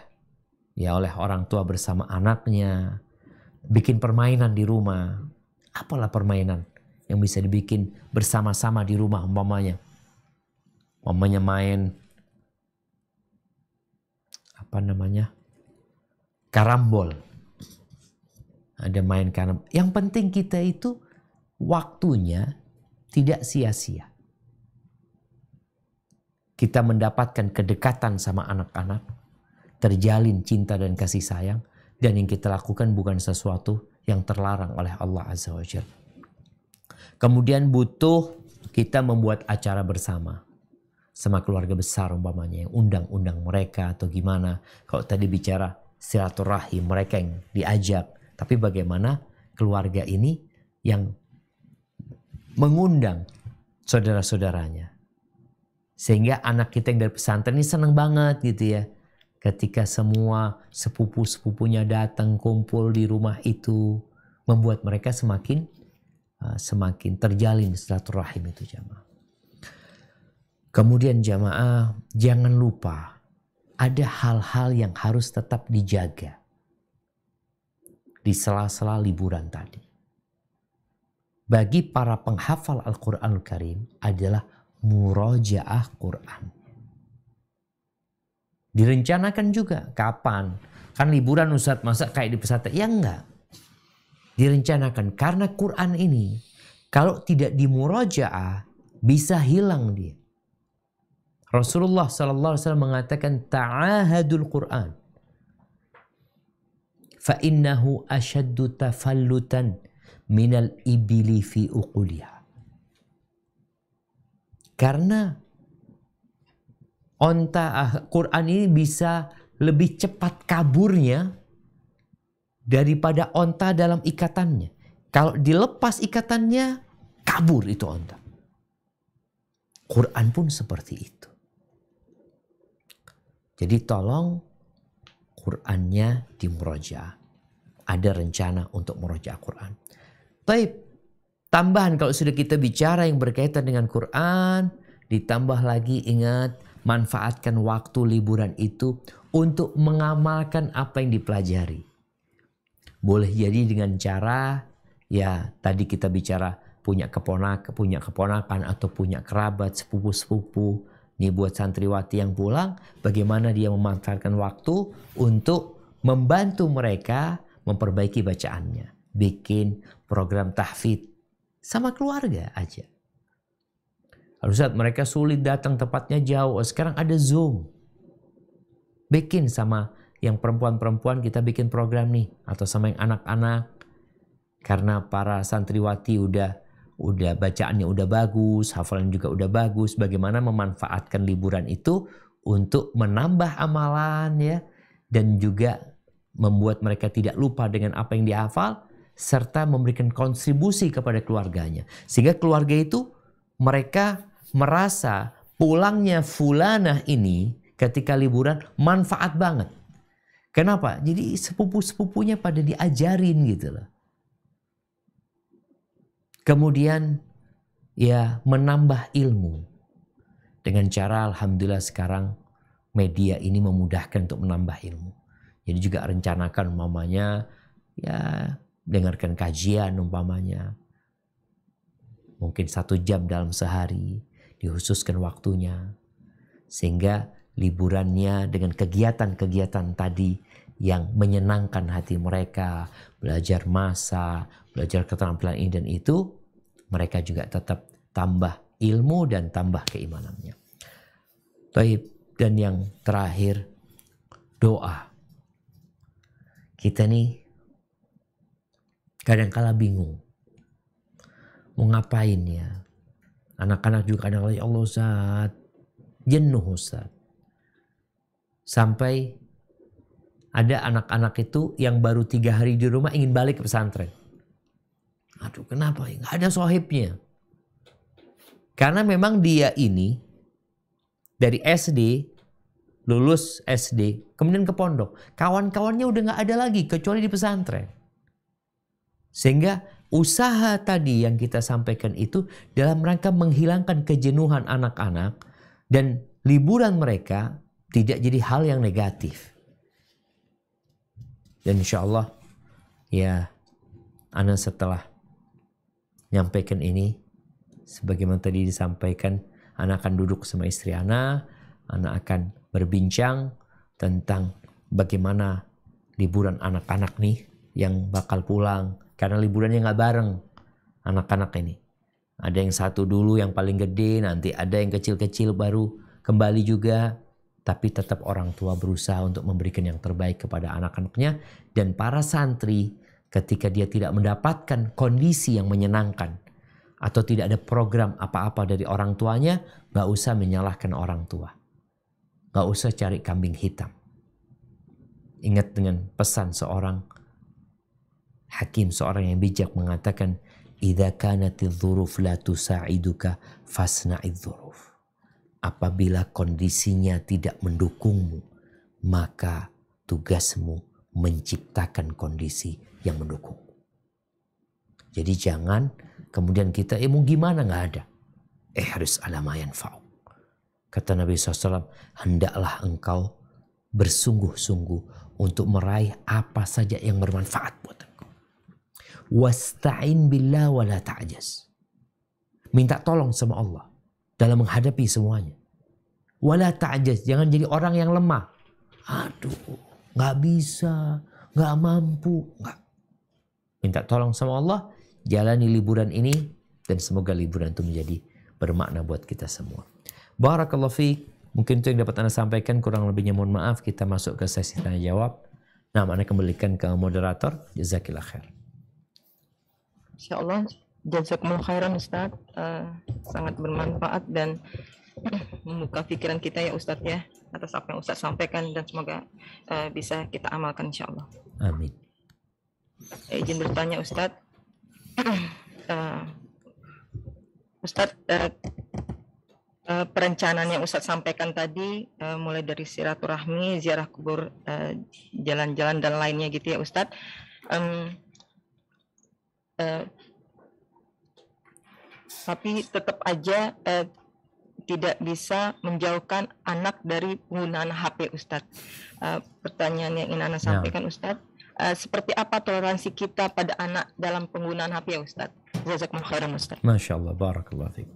B: orang tua bersama anaknya. Bikin permainan di rumah. Apalah permainan yang bisa dibikin bersama-sama di rumah umpamanya. Umpamanya main karambol. Ada main karambol. Yang penting kita itu waktunya tidak sia-sia. Kita mendapatkan kedekatan sama anak-anak, terjalin cinta dan kasih sayang, dan yang kita lakukan bukan sesuatu yang terlarang oleh Allah Azza wa Jalla. Kemudian butuh kita membuat acara bersama sama keluarga besar umpamanya, yang undang-undang mereka atau gimana. Kalau tadi bicara silaturahim, mereka yang diajak, tapi bagaimana keluarga ini yang mengundang saudara-saudaranya. Sehingga anak kita yang dari pesantren ini senang banget gitu ya. Ketika semua sepupu-sepupunya datang kumpul di rumah itu. Membuat mereka semakin terjalin silaturahim itu jamaah. Kemudian jamaah jangan lupa ada hal-hal yang harus tetap dijaga. Di sela-sela liburan tadi. Bagi para penghafal Al-Quranul Karim adalah murajaah Quran. Direncanakan juga kapan? Kan liburan Ustaz, masa kayak di pesantren? Ya enggak. Direncanakan karena Quran ini kalau tidak dimurajaah bisa hilang dia. Rasulullah SAW mengatakan ta'ahadul Quran fa innahu ashaddu tafallutan minal ibili fi uquliha. Karena Quran ini bisa lebih cepat kaburnya daripada onta dalam ikatannya. Kalau dilepas ikatannya, kabur itu onta. Quran pun seperti itu. Jadi tolong Qurannya dimurojaah. Ada rencana untuk murojaah Quran. Taib, tambahan kalau sudah kita bicara yang berkaitan dengan Quran, ditambah lagi ingat manfaatkan waktu liburan itu untuk mengamalkan apa yang dipelajari. Boleh jadi dengan cara, ya tadi kita bicara punya keponakan atau punya kerabat, sepupu-sepupu. Ini buat santriwati yang pulang, bagaimana dia memanfaatkan waktu untuk membantu mereka memperbaiki bacaannya. Bikin program tahfidz sama keluarga aja. Kalau saat mereka sulit datang tempatnya jauh, sekarang ada Zoom. Bikin sama yang perempuan-perempuan kita bikin program nih, atau sama yang anak-anak. Karena para santriwati udah bacaannya udah bagus, hafalan juga udah bagus. Bagaimana memanfaatkan liburan itu untuk menambah amalan ya, dan juga membuat mereka tidak lupa dengan apa yang dihafal, serta memberikan kontribusi kepada keluarganya. Sehingga keluarga itu mereka merasa pulangnya fulanah ini ketika liburan manfaat banget. Kenapa? Jadi sepupu-sepupunya pada diajarin gitu loh. Kemudian ya menambah ilmu. Dengan cara alhamdulillah sekarang media ini memudahkan untuk menambah ilmu. Jadi juga rencanakan umpamanya ya dengarkan kajian umpamanya. Mungkin 1 jam dalam sehari dikhususkan waktunya. Sehingga liburannya dengan kegiatan-kegiatan tadi yang menyenangkan hati mereka, belajar masak, belajar keterampilan ini dan itu, mereka juga tetap tambah ilmu dan tambah keimanannya. Baik, dan yang terakhir, doa. Kita nih kadang-kala bingung. Mau ngapain ya? Anak-anak juga kadang-kala, ya Allah Ustaz, jenuh Ustaz. Sampai ada anak-anak itu yang baru 3 hari di rumah ingin balik ke pesantren. Aduh kenapa? Nggak ada sohibnya. Karena memang dia ini dari SD, lulus SD, kemudian ke pondok. Kawan-kawannya udah nggak ada lagi kecuali di pesantren. Sehingga usaha tadi yang kita sampaikan itu dalam rangka menghilangkan kejenuhan anak-anak dan liburan mereka tidak jadi hal yang negatif. Dan insya Allah ya ana setelah nyampaikan ini sebagaimana tadi disampaikan, ana akan duduk sama istri ana akan berbincang tentang bagaimana liburan anak-anak nih yang bakal pulang. Karena liburannya nggak bareng anak-anak ini. Ada yang satu dulu yang paling gede, nanti ada yang kecil-kecil baru kembali juga. Tapi tetap orang tua berusaha untuk memberikan yang terbaik kepada anak-anaknya. Dan para santri ketika dia tidak mendapatkan kondisi yang menyenangkan atau tidak ada program apa-apa dari orang tuanya, gak usah menyalahkan orang tua. Gak usah cari kambing hitam. Ingat dengan pesan seorang hakim, seorang yang bijak mengatakan, "Idza kanatiz dzuruf la tusa'iduka fasna'idz dzuruf." Apabila kondisinya tidak mendukungmu, maka tugasmu menciptakan kondisi yang mendukungmu. Jadi jangan kemudian kita mau gimana nggak ada. Harus ala ma yanfa'u. Kata Nabi SAW, hendaklah engkau bersungguh-sungguh untuk meraih apa saja yang bermanfaat buat engkau. Wasta'in billah wa la ta'jaz. Minta tolong sama Allah dalam menghadapi semuanya. Wala ta'jaz, jangan jadi orang yang lemah. Aduh, nggak bisa, nggak mampu, nggak. Minta tolong sama Allah, jalani liburan ini dan semoga liburan itu menjadi bermakna buat kita semua. Barakallahu fiik. Mungkin itu yang dapat Anda sampaikan, kurang lebihnya mohon maaf. Kita masuk ke sesi tanya jawab. Nah, Anda kembalikan ke moderator. Jazakillah khair.
D: Insyaallah, jazakumullah khairan Ustaz. Sangat bermanfaat dan membuka pikiran kita ya Ustaz ya, atas apa yang Ustaz sampaikan, dan semoga bisa kita amalkan insyaallah.
B: Amin.
D: Izin bertanya Ustaz. perencanaan yang Ustadz sampaikan tadi, mulai dari silaturahmi, ziarah kubur, jalan-jalan dan lainnya gitu ya Ustadz. Tapi tetap aja tidak bisa menjauhkan anak dari penggunaan HP Ustadz. Pertanyaan yang ingin Anda sampaikan Ustadz, seperti apa toleransi kita pada anak dalam penggunaan HP ya Ustadz? Jazakumullah khairan Ustadz.
B: Masya Allah, barakallahu fiik.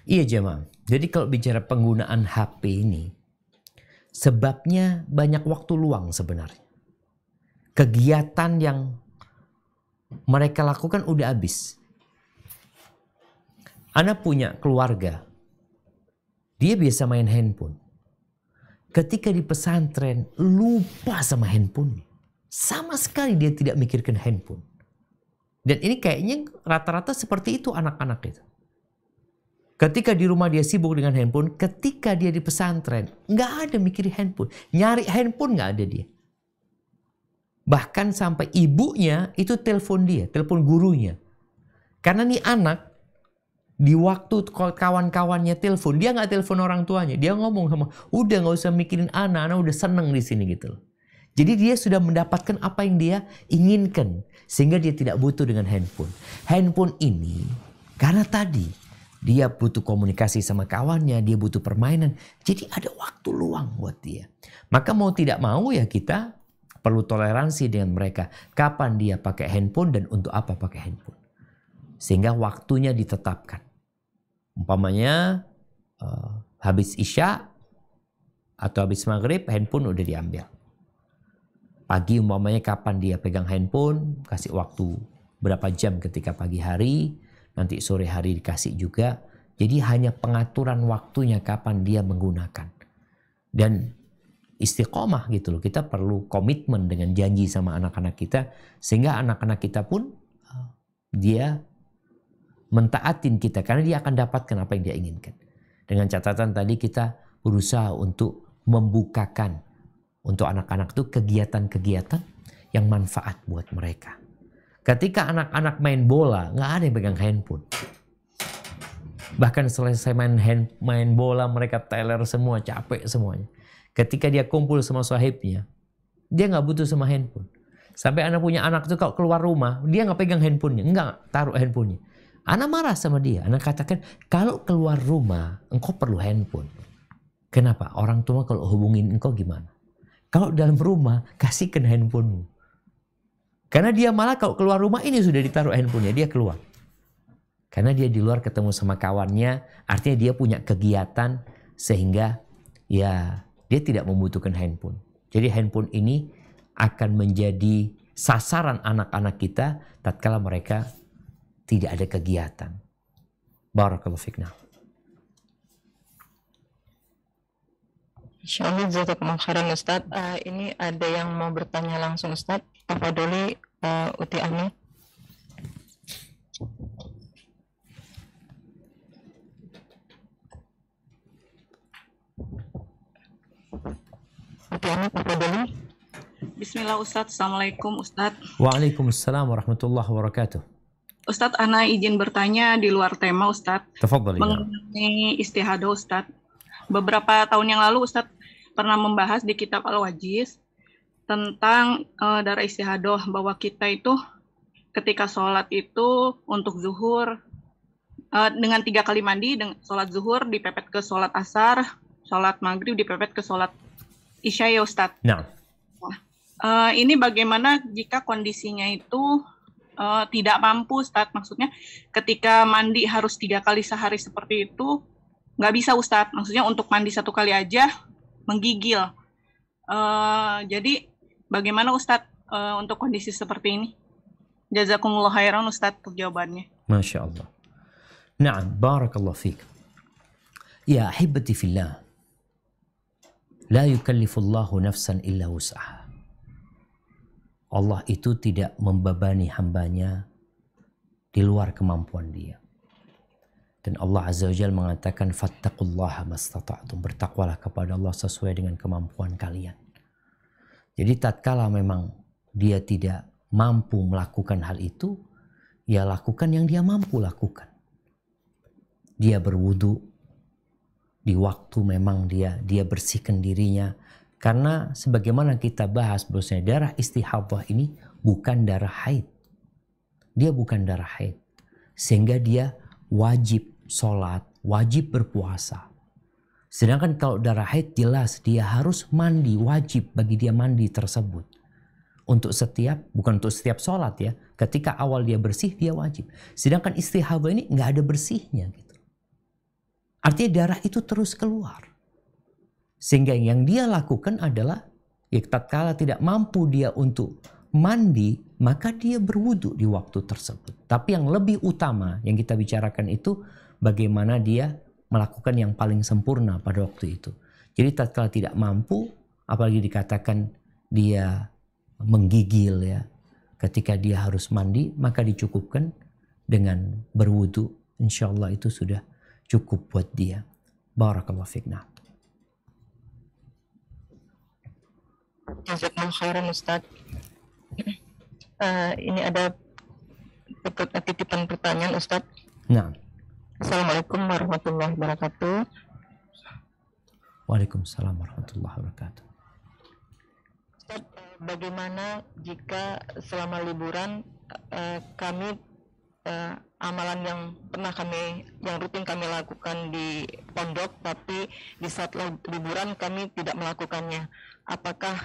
B: Iya jemaah, jadi kalau bicara penggunaan HP ini, sebabnya banyak waktu luang sebenarnya. Kegiatan yang mereka lakukan udah habis. Anak punya keluarga, dia biasa main handphone. Ketika di pesantren, lupa sama handphone. Sama sekali dia tidak mikirkan handphone. Dan ini kayaknya rata-rata seperti itu anak-anak itu. Ketika di rumah dia sibuk dengan handphone, ketika dia di pesantren, nggak ada mikirin handphone. Nyari handphone nggak ada dia. Bahkan sampai ibunya itu telepon dia, telepon gurunya. Karena nih anak, di waktu kawan-kawannya telepon, dia nggak telepon orang tuanya. Dia ngomong sama, udah nggak usah mikirin anak udah seneng di sini gitu loh. Jadi dia sudah mendapatkan apa yang dia inginkan. Sehingga dia tidak butuh dengan handphone. Handphone ini, karena tadi, dia butuh komunikasi sama kawannya, dia butuh permainan. Jadi ada waktu luang buat dia. Maka mau tidak mau ya kita perlu toleransi dengan mereka. Kapan dia pakai handphone dan untuk apa pakai handphone. Sehingga waktunya ditetapkan. Umpamanya habis Isya atau habis Maghrib handphone udah diambil. Pagi umpamanya kapan dia pegang handphone, kasih waktu berapa jam ketika pagi hari. Nanti sore hari dikasih juga. Jadi hanya pengaturan waktunya kapan dia menggunakan. Dan istiqomah gitu loh. Kita perlu komitmen dengan janji sama anak-anak kita. Sehingga anak-anak kita pun dia mentaatin kita. Karena dia akan dapatkan apa yang dia inginkan. Dengan catatan tadi kita berusaha untuk membukakan. Untuk anak-anak itu kegiatan-kegiatan yang manfaat buat mereka. Ketika anak-anak main bola, nggak ada yang pegang handphone. Bahkan selesai main bola, mereka teler semua, capek semuanya. Ketika dia kumpul sama sahibnya, dia nggak butuh sama handphone. Sampai anak punya anak tuh kalau keluar rumah, dia nggak pegang handphonenya, nggak taruh handphonenya. Anak marah sama dia. Anak katakan, kalau keluar rumah, engkau perlu handphone. Kenapa? Orang tua kalau hubungin engkau gimana? Kalau dalam rumah, kasihkan handphonemu. Karena dia malah kalau keluar rumah ini sudah ditaruh handphonenya, dia keluar. Karena dia di luar ketemu sama kawannya, artinya dia punya kegiatan sehingga ya dia tidak membutuhkan handphone. Jadi handphone ini akan menjadi sasaran anak-anak kita tatkala mereka tidak ada kegiatan. Barakallahu fikna.
D: Insyaallah jazakumullah khairan Ustaz. Ini ada yang mau bertanya langsung Ustaz. Tafadholi Uti Ani. Uti Ani, tafadholi.
E: Bismillah Ustadz. Assalamualaikum Ustadz.
B: Waalaikumsalam warahmatullahi wabarakatuh.
E: Ustadz, ana izin bertanya di luar tema Ustadz.
B: Tafadhali.
E: Mengenai istihadah Ustadz. Beberapa tahun yang lalu Ustadz pernah membahas di kitab Al-Wajiz tentang darah istihadah, bahwa kita itu ketika sholat itu untuk zuhur dengan 3 kali mandi, sholat zuhur dipepet ke sholat asar, sholat maghrib dipepet ke sholat isya ya Ustadz.
B: Nah.
E: Ini bagaimana jika kondisinya itu tidak mampu Ustadz? Maksudnya ketika mandi harus 3 kali sehari seperti itu, nggak bisa Ustadz. Maksudnya untuk mandi 1 kali aja menggigil. Jadi bagaimana Ustadz untuk kondisi seperti ini? Jazakumullah khairan Ustadz untuk jawabannya.
B: Masya Allah. Na'am, barakallahu fiik. Ya ahibati fillah. La yukallifullahu nafsan illa wus'aha. Allah itu tidak membebani hambanya di luar kemampuan dia. Dan Allah Azza wa Jalla mengatakan fattaqullaha mastata'tum, bertakwalah kepada Allah sesuai dengan kemampuan kalian. Jadi tatkala memang dia tidak mampu melakukan hal itu, ya lakukan yang dia mampu lakukan. Dia berwudu, di waktu memang dia bersihkan dirinya. Karena sebagaimana kita bahas bahwasanya darah istihadhah ini bukan darah haid. Dia bukan darah haid. Sehingga dia wajib sholat, wajib berpuasa. Sedangkan kalau darah haid jelas dia harus mandi, wajib bagi dia mandi tersebut. Bukan untuk setiap sholat ya. Ketika awal dia bersih dia wajib. Sedangkan istihadhah ini nggak ada bersihnya gitu. Artinya darah itu terus keluar. Sehingga yang dia lakukan adalah ya tatkala tidak mampu dia untuk mandi, maka dia berwudu di waktu tersebut. Tapi yang lebih utama yang kita bicarakan itu bagaimana dia melakukan yang paling sempurna pada waktu itu. Jadi tatkala tidak mampu, apalagi dikatakan dia menggigil ya, ketika dia harus mandi, maka dicukupkan dengan berwudu. Insya Allah itu sudah cukup buat dia. Barakallahu fikna.
D: Jazakallahu khairan Ustaz. Ini ada titipan pertanyaan Ustaz.
B: Nah.
D: Assalamualaikum warahmatullahi wabarakatuh.
B: Waalaikumsalam warahmatullahi wabarakatuh.
D: Ustaz, bagaimana jika selama liburan kami amalan yang rutin kami lakukan di pondok, tapi di saat liburan kami tidak melakukannya? Apakah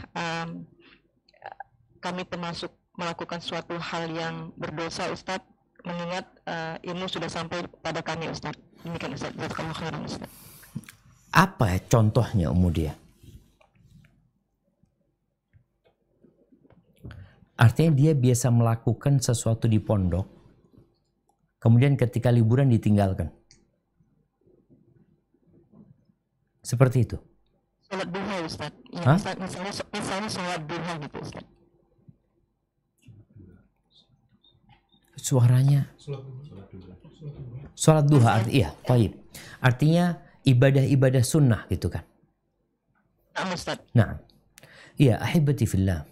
D: kami termasuk melakukan suatu hal yang berdosa Ustaz, mengingat ilmu sudah sampai pada kami Ustaz? Demikian Ustaz. Jazakallahu khairan Ustaz.
B: Apa contohnya Umudia? Artinya dia biasa melakukan sesuatu di pondok, kemudian ketika liburan ditinggalkan. Seperti itu.
D: Sholat duha Ustaz. Ya, misalnya sholat duha gitu Ustaz.
B: Suaranya. Sholat duha. Iya, baik. Artinya ibadah-ibadah sunnah gitu kan.
D: Nah, Ustaz.
B: Nah, iya, ahibati fillah.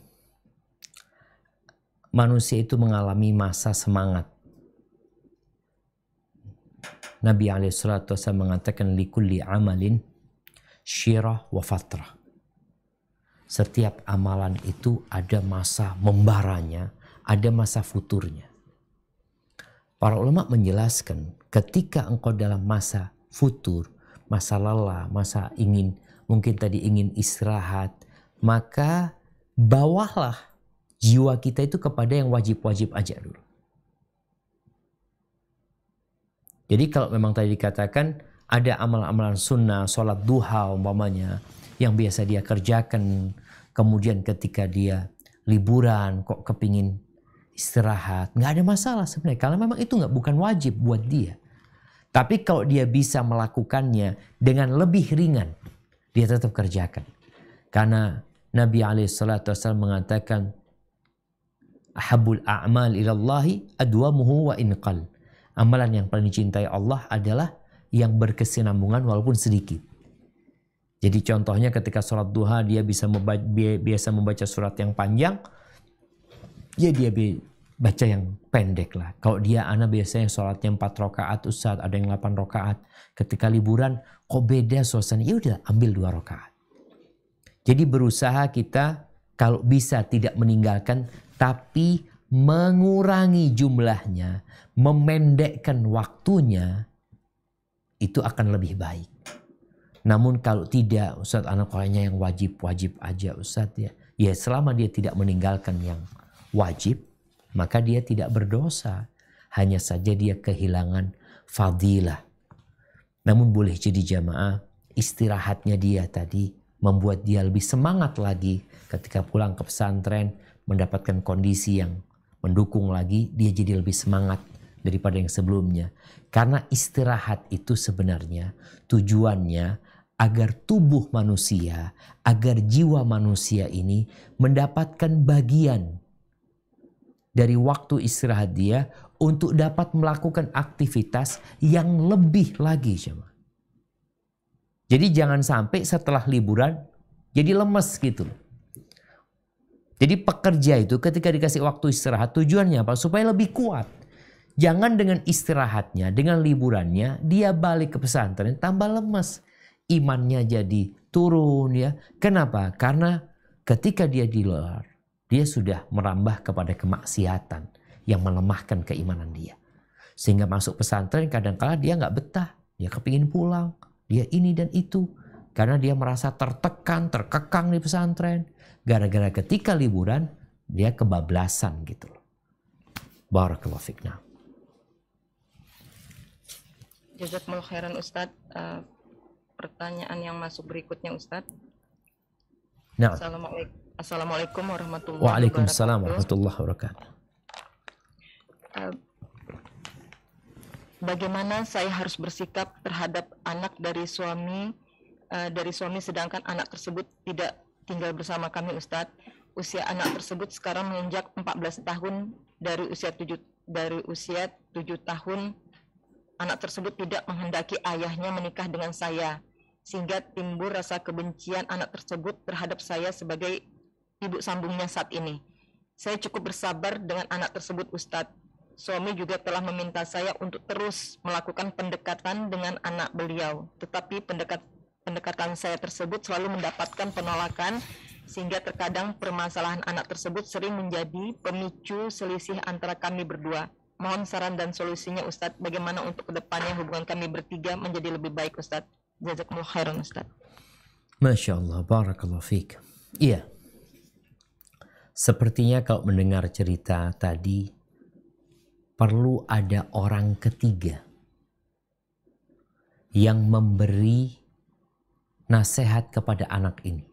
B: Manusia itu mengalami masa semangat. Nabi SAW mengatakan likulli amalin syirah wa fatrah. Setiap amalan itu ada masa membaranya, ada masa futurnya. Para ulama menjelaskan ketika engkau dalam masa futur, masa lelah, masa mungkin tadi ingin istirahat, maka bawalah jiwa kita itu kepada yang wajib-wajib aja dulu. Jadi kalau memang tadi dikatakan ada amalan-amalan sunnah, sholat duha umpamanya, yang biasa dia kerjakan, kemudian ketika dia liburan kok kepingin istirahat, nggak ada masalah sebenarnya. Kalau memang itu bukan wajib buat dia. Tapi kalau dia bisa melakukannya dengan lebih ringan, dia tetap kerjakan. Karena Nabi SAW mengatakan, ahabul a'mal ilallahi adwamuhu wa inqal. Amalan yang paling dicintai Allah adalah yang berkesinambungan walaupun sedikit. Jadi contohnya ketika sholat duha dia biasa membaca surat yang panjang, ya dia baca yang pendek lah. Kalau dia anak biasanya sholatnya 4 rakaat, Ustaz ada yang 8 rakaat. Ketika liburan kok beda suasana, ya udah ambil 2 rakaat. Jadi berusaha kita kalau bisa tidak meninggalkan, tapi mengurangi jumlahnya, memendekkan waktunya, itu akan lebih baik. Namun kalau tidak, Ustaz anak kayaknya yang wajib-wajib aja Ustaz ya. Ya selama dia tidak meninggalkan yang wajib, maka dia tidak berdosa. Hanya saja dia kehilangan fadilah. Namun boleh jadi jamaah, istirahatnya dia tadi membuat dia lebih semangat lagi ketika pulang ke pesantren, mendapatkan kondisi yang mendukung lagi, dia jadi lebih semangat daripada yang sebelumnya. Karena istirahat itu sebenarnya tujuannya agar tubuh manusia, agar jiwa manusia ini mendapatkan bagian dari waktu istirahat dia untuk dapat melakukan aktivitas yang lebih lagi. Jadi jangan sampai setelah liburan jadi lemes gitu. Jadi pekerja itu ketika dikasih waktu istirahat tujuannya apa? Supaya lebih kuat. Jangan dengan istirahatnya, dengan liburannya dia balik ke pesantren tambah lemes. imannya jadi turun ya. Kenapa? Karena ketika dia di luar, dia sudah merambah kepada kemaksiatan yang melemahkan keimanan dia. Sehingga masuk pesantren kadang-kala dia nggak betah. Dia kepingin pulang. Dia ini dan itu. Karena dia merasa tertekan, terkekang di pesantren. Gara-gara ketika liburan, dia kebablasan gitu loh. Barakallahu fikna.
D: Jazakumullah khairan Ustadz. Pertanyaan yang masuk berikutnya Ustadz.
B: Nah.
D: Assalamualaikum warahmatullahi
B: Waalaikumsalam
D: wabarakatuh.
B: warahmatullahi wabarakatuh.
D: Bagaimana saya harus bersikap terhadap anak dari suami sedangkan anak tersebut tidak tinggal bersama kami Ustadz. Usia anak tersebut sekarang menginjak 14 tahun dari usia 7 tahun. Anak tersebut tidak menghendaki ayahnya menikah dengan saya, sehingga timbul rasa kebencian anak tersebut terhadap saya sebagai ibu sambungnya saat ini. Saya cukup bersabar dengan anak tersebut Ustadz. Suami juga telah meminta saya untuk terus melakukan pendekatan dengan anak beliau. Tetapi pendekatan saya tersebut selalu mendapatkan penolakan, sehingga terkadang permasalahan anak tersebut sering menjadi pemicu selisih antara kami berdua. Mohon saran dan solusinya Ustadz, bagaimana untuk kedepannya hubungan kami bertiga menjadi lebih baik Ustadz. Jazakumullah khairan Ustadz.
B: Masya Allah, barakallahu fiik. Iya. Sepertinya kalau mendengar cerita tadi, perlu ada orang ketiga yang memberi nasihat kepada anak ini.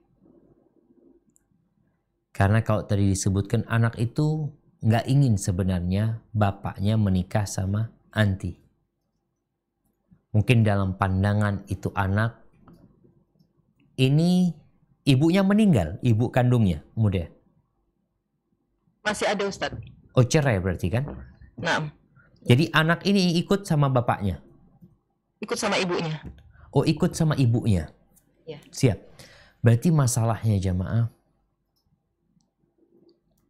B: Karena kalau tadi disebutkan anak itu nggak ingin sebenarnya bapaknya menikah sama anti. Mungkin dalam pandangan itu anak ini ibunya meninggal, ibu kandungnya kemudian.
D: Masih ada Ustadz.
B: Oh cerai berarti kan?
D: Nah.
B: Jadi anak ini ikut sama bapaknya?
D: Ikut sama ibunya.
B: Oh ikut sama ibunya?
D: Ya.
B: Siap. Berarti masalahnya jamaah,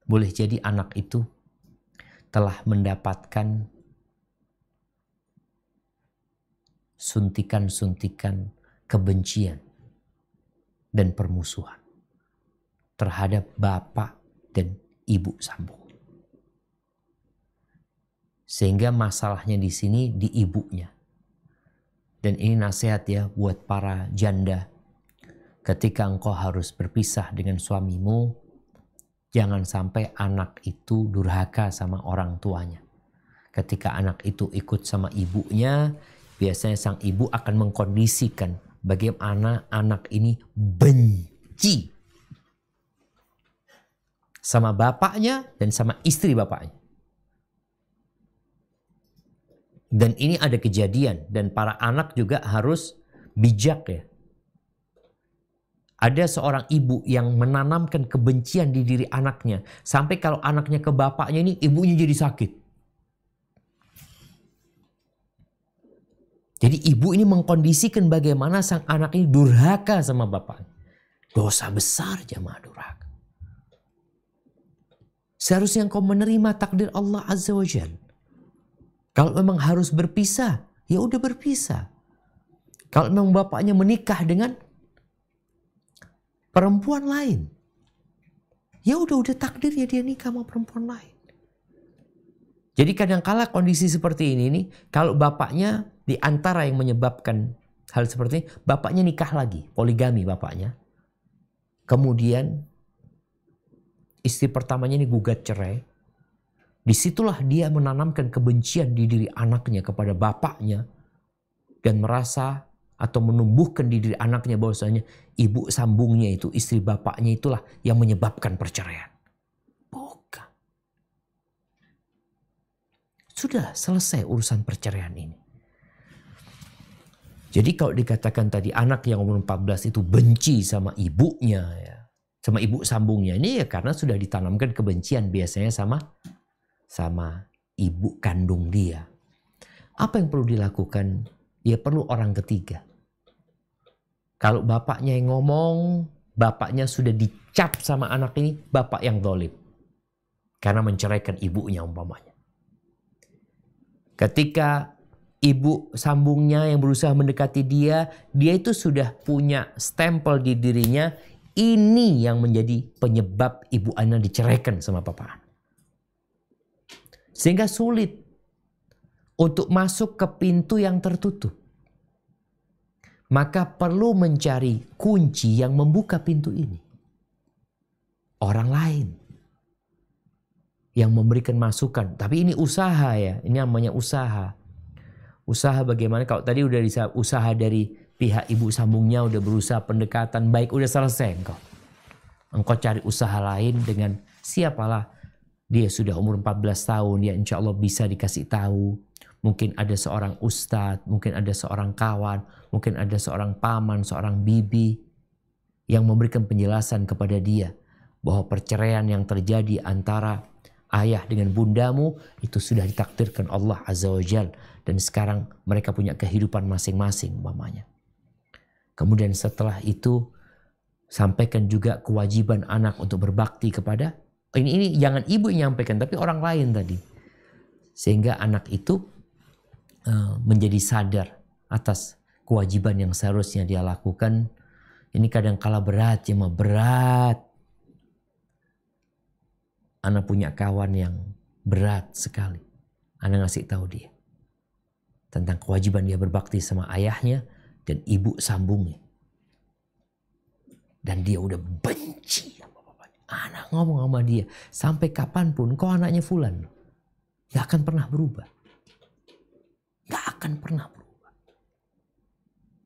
B: boleh jadi anak itu telah mendapatkan suntikan-suntikan kebencian dan permusuhan terhadap bapak dan ibu sambung. Sehingga masalahnya di sini di ibunya. Dan ini nasihat ya buat para janda. Ketika engkau harus berpisah dengan suamimu, jangan sampai anak itu durhaka sama orang tuanya. Ketika anak itu ikut sama ibunya, biasanya sang ibu akan mengkondisikan bagaimana anak ini benci sama bapaknya dan sama istri bapaknya. Dan ini ada kejadian dan para anak juga harus bijak ya. Ada seorang ibu yang menanamkan kebencian di diri anaknya. Sampai kalau anaknya ke bapaknya ini, ibunya jadi sakit. Jadi ibu ini mengkondisikan bagaimana sang anak ini durhaka sama bapaknya. Dosa besar jamaah durhaka. Seharusnya engkau menerima takdir Allah Azza wa Jalla. Kalau memang harus berpisah, ya udah berpisah. Kalau memang bapaknya menikah dengan perempuan lain, ya udah takdirnya dia nikah sama perempuan lain. Jadi kadang-kala kondisi seperti ini nih, kalau bapaknya di antara yang menyebabkan hal seperti ini, bapaknya nikah lagi, poligami bapaknya. Kemudian istri pertamanya ini gugat cerai. Disitulah dia menanamkan kebencian di diri anaknya kepada bapaknya. Dan merasa atau menumbuhkan di diri anaknya bahwasanya ibu sambungnya itu, istri bapaknya itulah yang menyebabkan perceraian. Bukan. Sudah selesai urusan perceraian ini. Jadi kalau dikatakan tadi anak yang umur 14 itu benci sama ibunya ya, sama ibu sambungnya, ini ya karena sudah ditanamkan kebencian biasanya sama ibu kandung dia. Apa yang perlu dilakukan? Ya perlu orang ketiga. Kalau bapaknya yang ngomong, bapaknya sudah dicap sama anak ini, bapak yang zalim. Karena menceraikan ibunya umpamanya. Ketika ibu sambungnya yang berusaha mendekati dia itu sudah punya stempel di dirinya. Ini yang menjadi penyebab ibu Ana diceraikan sama papa Ana. Sehingga sulit untuk masuk ke pintu yang tertutup. Maka perlu mencari kunci yang membuka pintu ini. Orang lain yang memberikan masukan. Tapi ini usaha ya. Ini namanya usaha. Usaha bagaimana? Kalau tadi udah usaha dari pihak ibu sambungnya, udah berusaha pendekatan baik, udah selesai engkau. Engkau cari usaha lain dengan siapalah. Dia sudah umur 14 tahun. Ya insya Allah bisa dikasih tahu. Mungkin ada seorang ustadz, mungkin ada seorang kawan, mungkin ada seorang paman, seorang bibi yang memberikan penjelasan kepada dia bahwa perceraian yang terjadi antara ayah dengan bundamu itu sudah ditakdirkan Allah Azza wa Jal, dan sekarang mereka punya kehidupan masing-masing umpamanya. Kemudian setelah itu sampaikan juga kewajiban anak untuk berbakti kepada ini jangan ibu yang nyampaikan tapi orang lain tadi, sehingga anak itu menjadi sadar atas kewajiban yang seharusnya dia lakukan. Ini kadang-kala berat ya, berat. Anak punya kawan yang berat sekali. Anak ngasih tahu dia tentang kewajiban dia berbakti sama ayahnya dan ibu sambungnya. Dan dia udah benci sama bapaknya. Anak ngomong sama dia, sampai kapanpun kau anaknya Fulan, gak akan pernah berubah. Gak akan pernah berubah.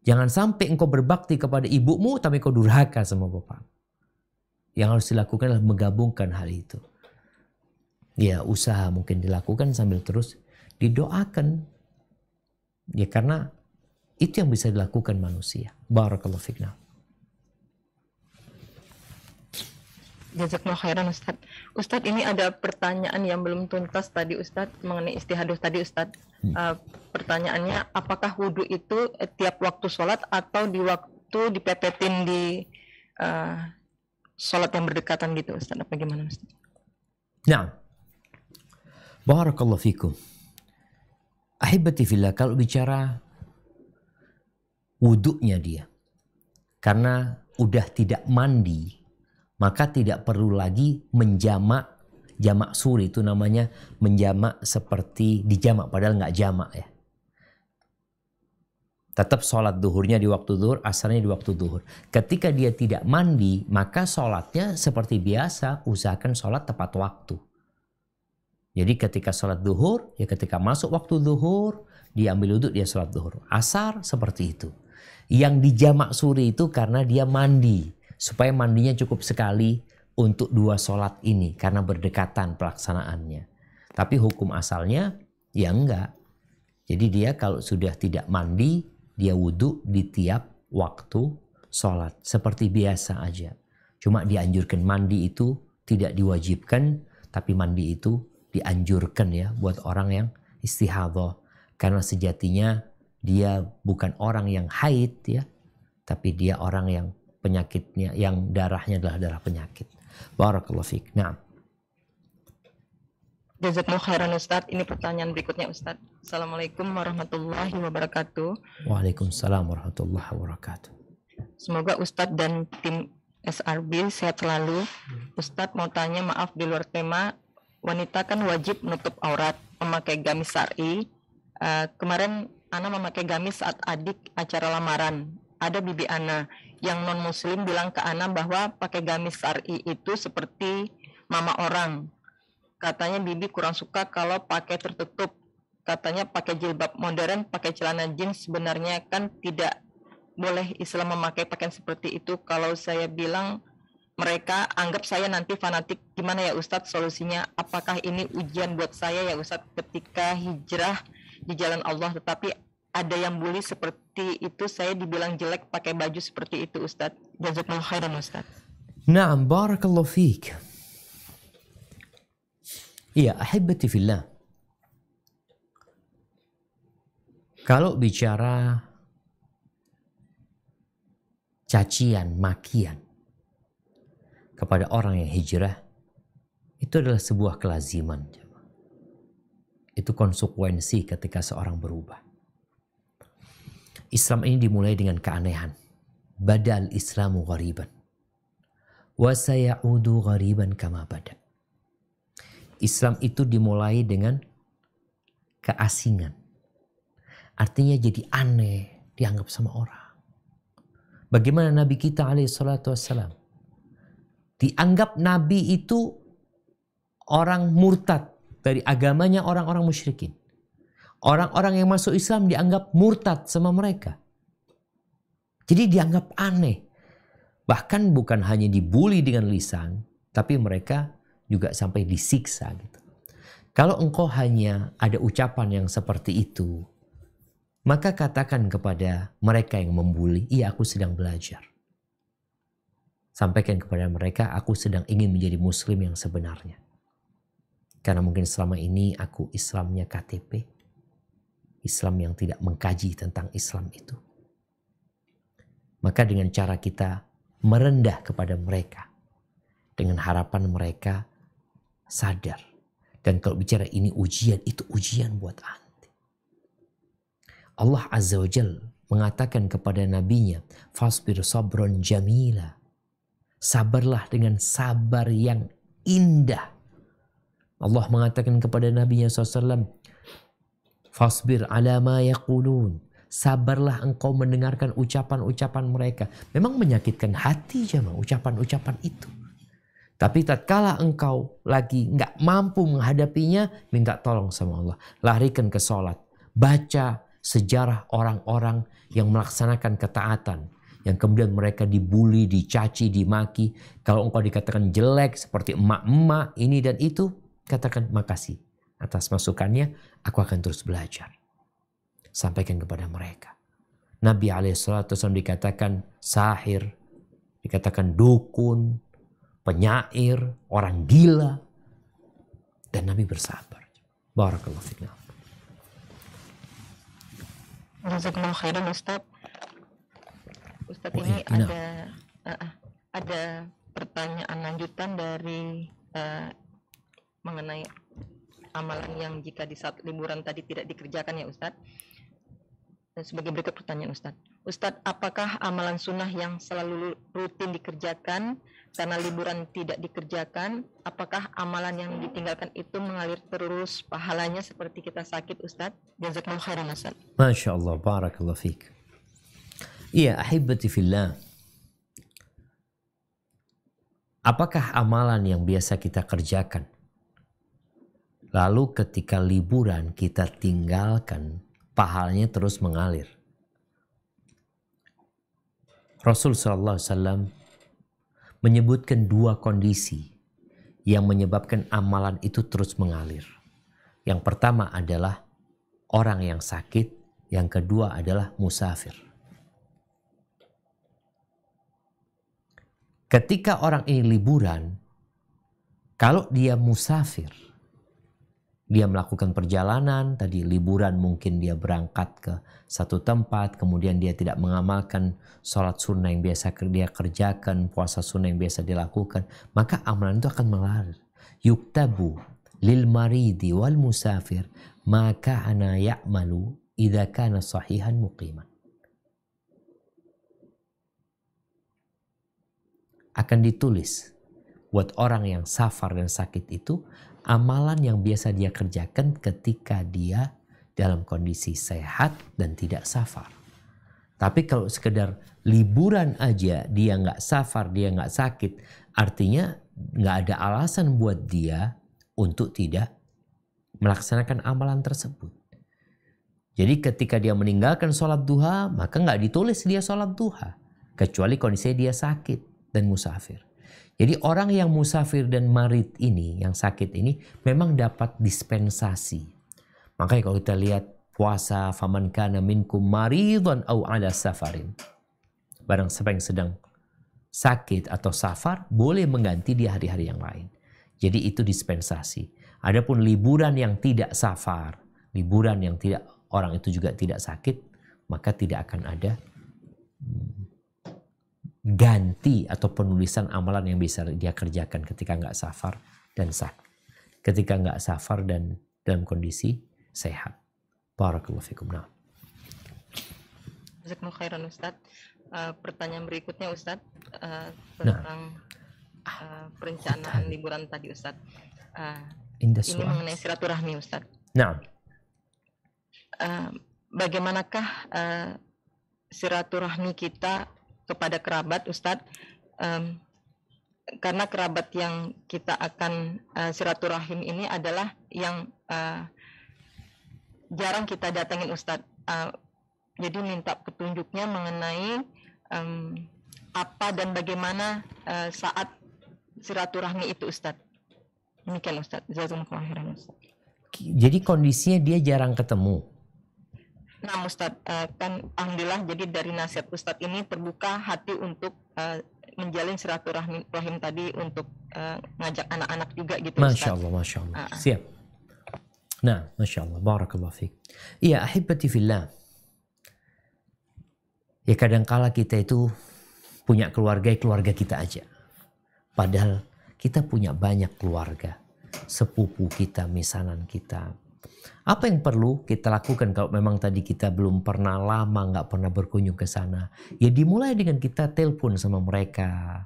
B: Jangan sampai engkau berbakti kepada ibumu tapi kau durhaka sama bapak. Yang harus dilakukan adalah menggabungkan hal itu. Ya usaha mungkin dilakukan sambil terus didoakan. Ya karena itu yang bisa dilakukan manusia. Barakallahu fikna.
D: Jazakallahu khairan Ustadz. Ustadz, ini ada pertanyaan yang belum tuntas tadi Ustadz mengenai istihadah tadi Ustadz. Pertanyaannya, apakah wudhu itu tiap waktu sholat atau di waktu dipepetin di sholat yang berdekatan gitu Ustadz? Apa gimana Ustadz?
B: Nah, barakallahu fikum. Ahibati fillah, kalau bicara wudhunya dia, karena udah tidak mandi, maka tidak perlu lagi menjamak. Jamak suri itu namanya menjamak seperti dijamak padahal nggak jamak ya. Tetap sholat duhurnya di waktu duhur, asarnya di waktu duhur. Ketika dia tidak mandi, maka sholatnya seperti biasa, usahakan sholat tepat waktu. Jadi ketika sholat duhur, ya ketika masuk waktu duhur, dia ambil wudhu, dia sholat duhur. Asar seperti itu. Yang dijamak suri itu karena dia mandi. Supaya mandinya cukup sekali untuk dua sholat ini. Karena berdekatan pelaksanaannya. Tapi hukum asalnya ya enggak. Jadi dia kalau sudah tidak mandi, dia wudhu di tiap waktu sholat. Seperti biasa aja. Cuma dianjurkan mandi itu tidak diwajibkan. Tapi mandi itu dianjurkan ya buat orang yang istihadhah. Karena sejatinya dia bukan orang yang haid ya. Tapi dia orang yang penyakitnya, yang darahnya adalah darah penyakit. Barakallahu fiik. Nah.
D: Jazakallahu khairan Ustadz. Ini pertanyaan berikutnya Ustadz. Assalamualaikum warahmatullahi wabarakatuh.
B: Waalaikumsalam warahmatullahi wabarakatuh.
D: Semoga Ustadz dan tim SRB sehat selalu. Ustadz mau tanya, maaf di luar tema. Wanita kan wajib menutup aurat, memakai gamis syar'i. Kemarin Ana memakai gamis saat adik acara lamaran. Ada bibi Ana yang non muslim bilang ke Ana bahwa pakai gamis syar'i itu seperti mama orang. Katanya bibi kurang suka kalau pakai tertutup. Katanya pakai jilbab modern, pakai celana jeans, sebenarnya kan tidak boleh Islam memakai pakaian seperti itu. Kalau saya bilang mereka anggap saya nanti fanatik. Gimana ya Ustadz solusinya? Apakah ini ujian buat saya ya Ustadz ketika hijrah di jalan Allah, tetapi ada yang bully seperti itu, saya dibilang jelek pakai baju seperti itu Ustadz. Jazakallahu khairan Ustadz.
B: Naam, barakallahu fiik. Iya, ahibati fillah. Kalau bicara cacian, makian kepada orang yang hijrah, itu adalah sebuah kelaziman. Itu konsekuensi ketika seorang berubah. Islam ini dimulai dengan keanehan. Badal Islamu ghariban wa sayaudu ghariban kama bada. Islam itu dimulai dengan keasingan. Artinya jadi aneh dianggap sama orang. Bagaimana Nabi kita alaihi salatu wassalam? Dianggap Nabi itu orang murtad dari agamanya orang-orang musyrikin. Orang-orang yang masuk Islam dianggap murtad sama mereka. Jadi dianggap aneh. Bahkan bukan hanya dibully dengan lisan, tapi mereka juga sampai disiksa gitu. Kalau engkau hanya ada ucapan yang seperti itu, maka katakan kepada mereka yang membuli, iya aku sedang belajar. Sampaikan kepada mereka, aku sedang ingin menjadi muslim yang sebenarnya. Karena mungkin selama ini aku Islamnya KTP. Islam yang tidak mengkaji tentang Islam itu. Maka dengan cara kita merendah kepada mereka. Dengan harapan mereka sadar. Dan kalau bicara ini ujian, itu ujian buat anti. Allah Azza wa Jal mengatakan kepada nabinya, fasbir sabron jamila. Sabarlah dengan sabar yang indah. Allah mengatakan kepada nabinya SAW, fasbir ala ma yaqulun. Sabarlah engkau mendengarkan ucapan-ucapan mereka. Memang menyakitkan hati jemaah ucapan-ucapan itu. Tapi tatkala engkau lagi nggak mampu menghadapinya, minta tolong sama Allah. Larikan ke sholat. Baca sejarah orang-orang yang melaksanakan ketaatan. Yang kemudian mereka dibully, dicaci, dimaki. Kalau engkau dikatakan jelek seperti emak-emak ini dan itu, katakan makasih atas masukannya, aku akan terus belajar. Sampaikan kepada mereka. Nabi SAW dikatakan sahir, dikatakan dukun, penyair, orang gila. Dan Nabi bersabar. Barakallahu fikum.
D: Jazakallahu khairan Ustaz. Ustaz ini ada pertanyaan lanjutan dari mengenai amalan yang jika di saat liburan tadi tidak dikerjakan ya Ustaz. Dan sebagai berikut pertanyaan Ustaz. Ustaz, apakah amalan sunnah yang selalu rutin dikerjakan karena liburan tidak dikerjakan, apakah amalan yang ditinggalkan itu mengalir terus pahalanya seperti kita sakit Ustaz? Jazakallahu khairan Ustaz.
B: Masya Allah, barakallahu fiik. Iya, ahibati fillah. Apakah amalan yang biasa kita kerjakan, lalu ketika liburan kita tinggalkan, pahalanya terus mengalir? Rasul SAW menyebutkan dua kondisi yang menyebabkan amalan itu terus mengalir. Yang pertama adalah orang yang sakit, yang kedua adalah musafir. Ketika orang ini liburan, kalau dia musafir, dia melakukan perjalanan, tadi liburan mungkin dia berangkat ke satu tempat, kemudian dia tidak mengamalkan sholat sunnah yang biasa dia kerjakan, puasa sunnah yang biasa dilakukan, maka amalan itu akan mengalir. Yuktabu lil maridi wal musafir maka ana ya'malu idza kana sahihan muqiman. Akan ditulis buat orang yang safar dan sakit itu amalan yang biasa dia kerjakan ketika dia dalam kondisi sehat dan tidak safar. Tapi kalau sekedar liburan aja dia nggak safar, dia nggak sakit, artinya nggak ada alasan buat dia untuk tidak melaksanakan amalan tersebut. Jadi ketika dia meninggalkan sholat duha, maka nggak ditulis dia sholat duha. Kecuali kondisinya dia sakit dan musafir. Jadi orang yang musafir dan marid ini, yang sakit ini, memang dapat dispensasi. Makanya kalau kita lihat puasa, faman kana minkum maridun aw ala safarin. Barang siapa yang sedang sakit atau safar, boleh mengganti di hari-hari yang lain. Jadi itu dispensasi. Adapun liburan yang tidak safar, liburan yang tidak orang itu juga tidak sakit, maka tidak akan ada ganti atau penulisan amalan yang bisa dia kerjakan ketika nggak safar dan sakit. Ketika nggak safar dan dalam kondisi sehat. Barakallahu fikum. Nah.
D: Jazakumullah khairan Ustadz. Pertanyaan berikutnya Ustadz tentang perencanaan liburan tadi Ustadz. Ini mengenai silaturahmi Ustadz.
B: Nah,
D: bagaimanakah silaturahmi kita kepada kerabat Ustadz? Karena kerabat yang kita akan silaturahim ini adalah yang jarang kita datangin Ustadz. Jadi minta petunjuknya mengenai apa dan bagaimana saat silaturahmi itu Ustadz. Demikian Ustadz. Jazakumullah khairan Ustadz.
B: Jadi kondisinya dia jarang ketemu.
D: Nah Ustadz, kan alhamdulillah jadi dari nasihat Ustadz ini terbuka hati untuk menjalin silaturahim tadi untuk ngajak anak-anak juga gitu Ustadz.
B: Masya Allah, Masya Allah. Siap. Nah, Masya Allah. Barakallah fiqh. Iya, ahibati fillah. Ya kadangkala kita itu punya keluarga kita aja. Padahal kita punya banyak keluarga. Sepupu kita, misanan kita. Apa yang perlu kita lakukan kalau memang tadi kita belum pernah lama nggak pernah berkunjung ke sana? Ya dimulai dengan kita telepon sama mereka.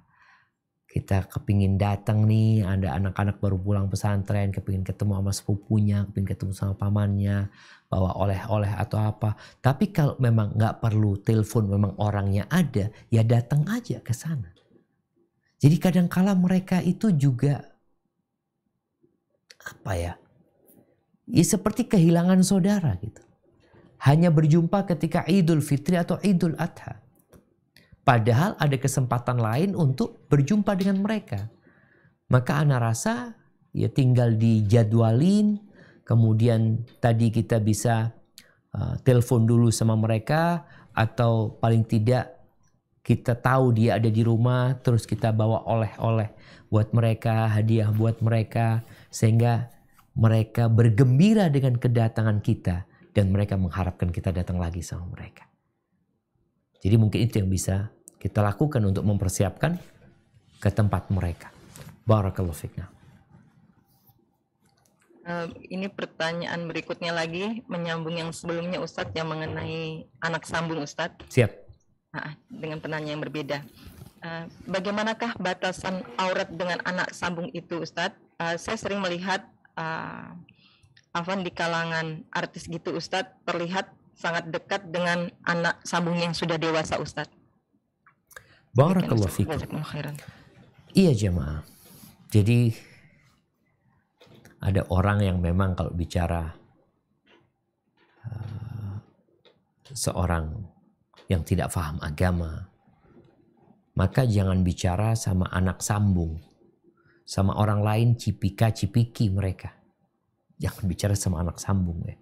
B: Kita kepingin datang nih, ada anak-anak baru pulang pesantren, kepingin ketemu sama sepupunya, kepingin ketemu sama pamannya, bawa oleh-oleh atau apa. Tapi kalau memang nggak perlu telepon, memang orangnya ada, ya datang aja ke sana. Jadi kadangkala mereka itu juga apa ya? Ya seperti kehilangan saudara gitu. Hanya berjumpa ketika Idul Fitri atau Idul Adha. Padahal ada kesempatan lain untuk berjumpa dengan mereka. Maka ana rasa ya tinggal dijadwalin. Kemudian tadi kita bisa telepon dulu sama mereka. Atau paling tidak kita tahu dia ada di rumah. Terus kita bawa oleh-oleh buat mereka, hadiah buat mereka. Sehingga mereka bergembira dengan kedatangan kita. Dan mereka mengharapkan kita datang lagi sama mereka. Jadi mungkin itu yang bisa kita lakukan untuk mempersiapkan ke tempat mereka. Barakallahu fikna.
D: Ini pertanyaan berikutnya lagi menyambung yang sebelumnya Ustadz yang mengenai anak sambung Ustadz.
B: Siap.
D: Dengan penanya yang berbeda. Bagaimanakah batasan aurat dengan anak sambung itu Ustadz? Saya sering melihat di kalangan artis gitu Ustadz terlihat sangat dekat dengan anak sambung yang sudah dewasa Ustadz.
B: Barakallahu fikum. Iya jemaah. Jadi ada orang yang memang kalau bicara seorang yang tidak paham agama, maka jangan bicara sama anak sambung, sama orang lain cipika-cipiki mereka. Jangan bicara sama anak sambung ya.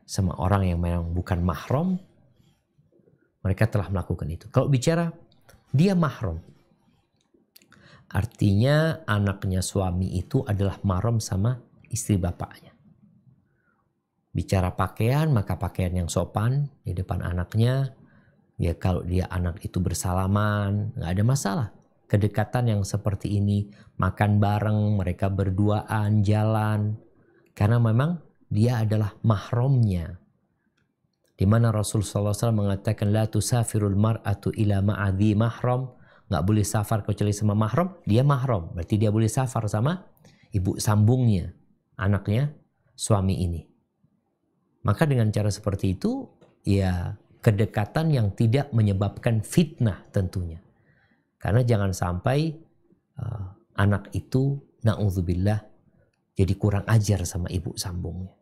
B: Sama orang yang memang bukan mahram, mereka telah melakukan itu. Kalau bicara dia mahram, artinya anaknya suami itu adalah mahram sama istri bapaknya. Bicara pakaian, maka pakaian yang sopan di depan anaknya. Ya kalau dia anak itu bersalaman, nggak ada masalah. Kedekatan yang seperti ini, makan bareng, mereka berduaan, jalan. Karena memang dia adalah mahramnya. Di mana Rasulullah SAW mengatakan la tusafirul mar'atu ila ma'adhi mahram, nggak boleh safar kecuali sama mahram, dia mahram, berarti dia boleh safar sama ibu sambungnya, anaknya suami ini. Maka dengan cara seperti itu ya kedekatan yang tidak menyebabkan fitnah tentunya. Karena jangan sampai anak itu na'udzubillah jadi kurang ajar sama ibu sambungnya.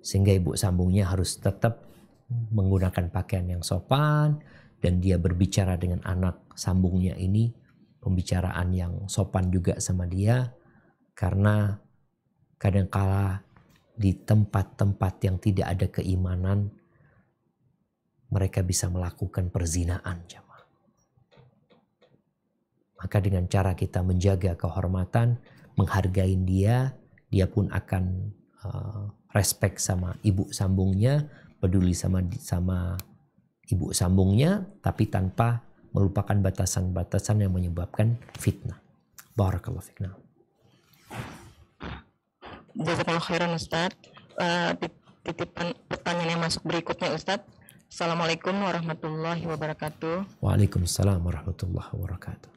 B: Sehingga ibu sambungnya harus tetap menggunakan pakaian yang sopan dan dia berbicara dengan anak sambungnya ini pembicaraan yang sopan juga sama dia, karena kadangkala di tempat-tempat yang tidak ada keimanan mereka bisa melakukan perzinaan jemaah. Maka dengan cara kita menjaga kehormatan, menghargai dia, dia pun akan respect sama ibu sambungnya, peduli sama ibu sambungnya, tapi tanpa melupakan batasan-batasan yang menyebabkan fitnah. Barakallahu fikna.
D: Jazakallahu khairan Ustaz. Titipan pertanyaan yang masuk berikutnya Ustaz. Assalamualaikum warahmatullahi wabarakatuh.
B: Waalaikumsalam warahmatullahi wabarakatuh.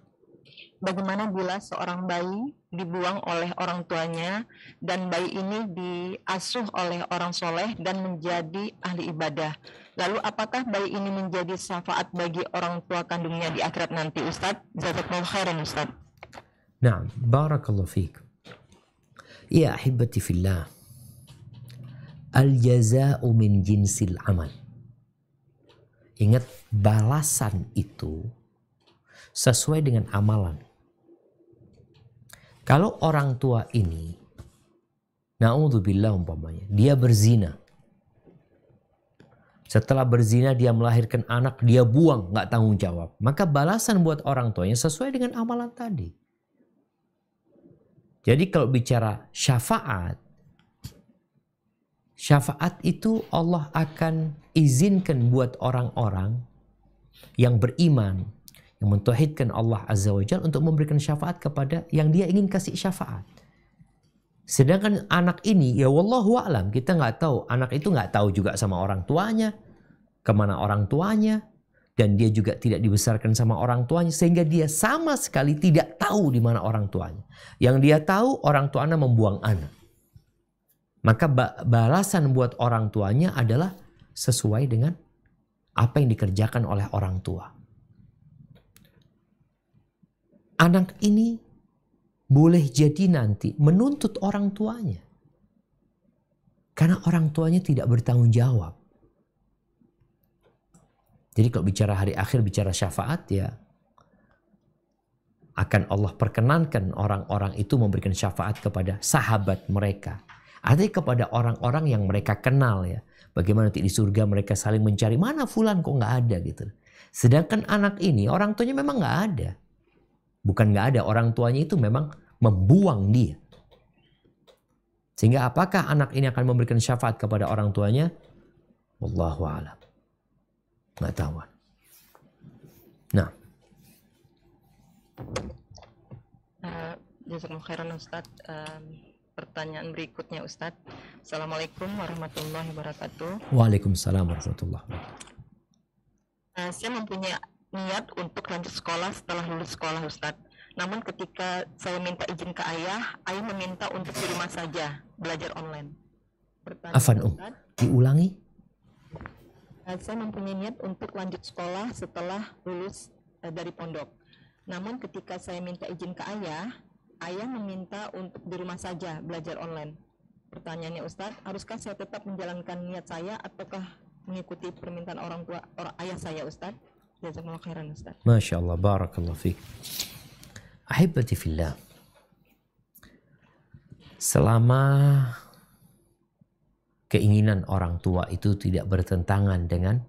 D: Bagaimana bila seorang bayi dibuang oleh orang tuanya dan bayi ini diasuh oleh orang soleh dan menjadi ahli ibadah? Lalu apakah bayi ini menjadi syafaat bagi orang tua kandungnya di akhirat nanti, Ustadz? Jazakumullah khairan, Ustadz.
B: Nah, barakallahu fiik. Ya ahibati fillah. Al-jaza'u min jinsil amal. Ingat, balasan itu sesuai dengan amalan. Kalau orang tua ini, na'udzubillah umpamanya, dia berzina. Setelah berzina dia melahirkan anak, dia buang, nggak tanggung jawab. Maka balasan buat orang tuanya sesuai dengan amalan tadi. Jadi kalau bicara syafaat, syafaat itu Allah akan izinkan buat orang-orang yang beriman, yang mentauhidkan Allah Azza wa Jalla untuk memberikan syafaat kepada yang dia ingin kasih syafaat. Sedangkan anak ini, ya wallahu a'lam, kita nggak tahu. Anak itu nggak tahu juga sama orang tuanya, kemana orang tuanya, dan dia juga tidak dibesarkan sama orang tuanya, sehingga dia sama sekali tidak tahu di mana orang tuanya. Yang dia tahu orang tuanya membuang anak. Maka balasan buat orang tuanya adalah sesuai dengan apa yang dikerjakan oleh orang tua. Anak ini boleh jadi nanti menuntut orang tuanya. Karena orang tuanya tidak bertanggung jawab. Jadi kalau bicara hari akhir, bicara syafaat, ya akan Allah perkenankan orang-orang itu memberikan syafaat kepada sahabat mereka. Artinya kepada orang-orang yang mereka kenal ya. Bagaimana nanti di surga mereka saling mencari, mana fulan kok nggak ada gitu. Sedangkan anak ini orang tuanya memang nggak ada. Bukan nggak ada, orang tuanya itu memang membuang dia. Sehingga apakah anak ini akan memberikan syafaat kepada orang tuanya? Wallahu a'lam. Nggak tahu. Nah.
D: Jazakumullah khairan, Ustadz. Pertanyaan berikutnya, Ustadz. Assalamualaikum warahmatullahi wabarakatuh.
B: Waalaikumsalam warahmatullahi wabarakatuh.
D: Saya mempunyai niat untuk lanjut sekolah setelah lulus sekolah, Ustadz. Namun ketika saya minta izin ke ayah meminta untuk di rumah saja, belajar online.
B: Afan, diulangi.
D: Saya mempunyai niat untuk lanjut sekolah setelah lulus dari pondok. Namun ketika saya minta izin ke ayah meminta untuk di rumah saja, belajar online. Pertanyaannya, Ustadz, haruskah saya tetap menjalankan niat saya ataukah mengikuti permintaan ayah saya, Ustadz? Jazakumullah khairan, Ustaz.
B: Masya Allah, barakallah fiik. Ahibati fillah. Selama keinginan orang tua itu tidak bertentangan dengan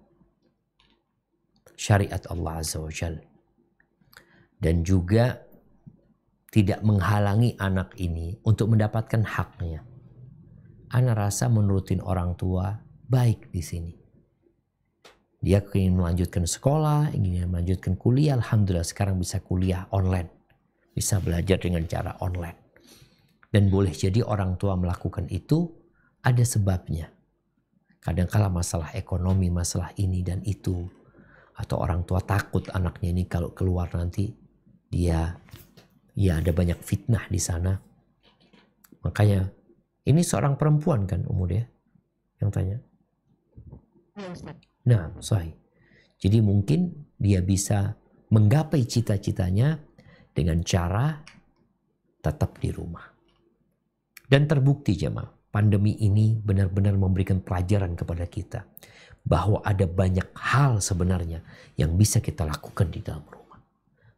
B: syariat Allah Azza wa Jalla, dan juga tidak menghalangi anak ini untuk mendapatkan haknya, ana rasa menurutin orang tua baik di sini. Dia ingin melanjutkan sekolah, ingin melanjutkan kuliah. Alhamdulillah sekarang bisa kuliah online. Bisa belajar dengan cara online. Dan boleh jadi orang tua melakukan itu ada sebabnya. Kadangkala masalah ekonomi, masalah ini dan itu. Atau orang tua takut anaknya ini kalau keluar nanti dia ada banyak fitnah di sana. Makanya ini seorang perempuan kan umur ya yang tanya.
D: Ya, Ustaz.
B: Nah, sahih. Jadi mungkin dia bisa menggapai cita-citanya dengan cara tetap di rumah. Dan terbukti jemaah, pandemi ini benar-benar memberikan pelajaran kepada kita bahwa ada banyak hal sebenarnya yang bisa kita lakukan di dalam rumah.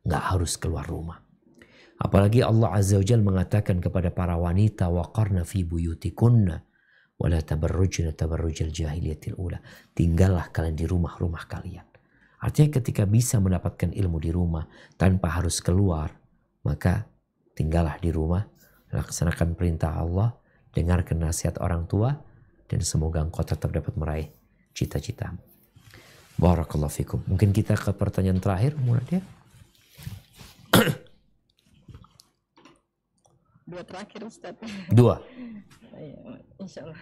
B: Nggak harus keluar rumah. Apalagi Allah Azza wa Jalla mengatakan kepada para wanita, waqarna fi buyutikunna wala tabarrujna tabarrujal jahiliyatil ula. Tinggallah kalian di rumah-rumah kalian. Artinya ketika bisa mendapatkan ilmu di rumah tanpa harus keluar, maka tinggallah di rumah, laksanakan perintah Allah, dengarkan nasihat orang tua, dan semoga engkau tetap dapat meraih cita-citamu. Barakallahu fikum. Mungkin kita ke pertanyaan terakhir, Munadia.
D: Dua terakhir, Ustaz.
B: Dua.
D: Insya Allah.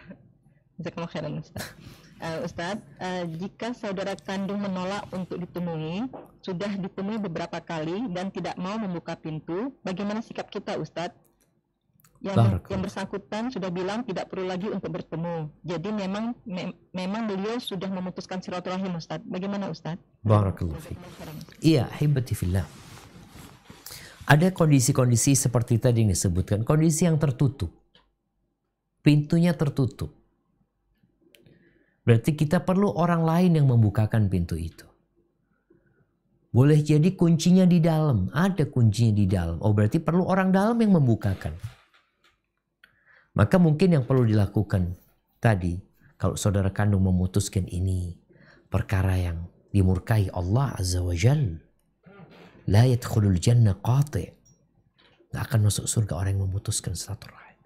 D: Jazakallahu khairan, Ustaz. Ustadz, jika saudara kandung menolak untuk ditemui, sudah ditemui beberapa kali dan tidak mau membuka pintu, bagaimana sikap kita, Ustadz? Yang bersangkutan sudah bilang tidak perlu lagi untuk bertemu. Jadi memang beliau sudah memutuskan silaturahim, Ustadz. Bagaimana, Ustadz?
B: Barakallahu fiik. Iya, hibati fillah. Ada kondisi-kondisi seperti tadi yang disebutkan, kondisi yang tertutup. Pintunya tertutup. Berarti kita perlu orang lain yang membukakan pintu itu. Boleh jadi kuncinya di dalam, ada kuncinya di dalam. Oh, berarti perlu orang dalam yang membukakan. Maka mungkin yang perlu dilakukan tadi, kalau saudara kandung memutuskan ini perkara yang dimurkai Allah Azza wa Jal. La yadkhulul jannah qati'. Gak akan masuk surga orang yang memutuskan silaturahim.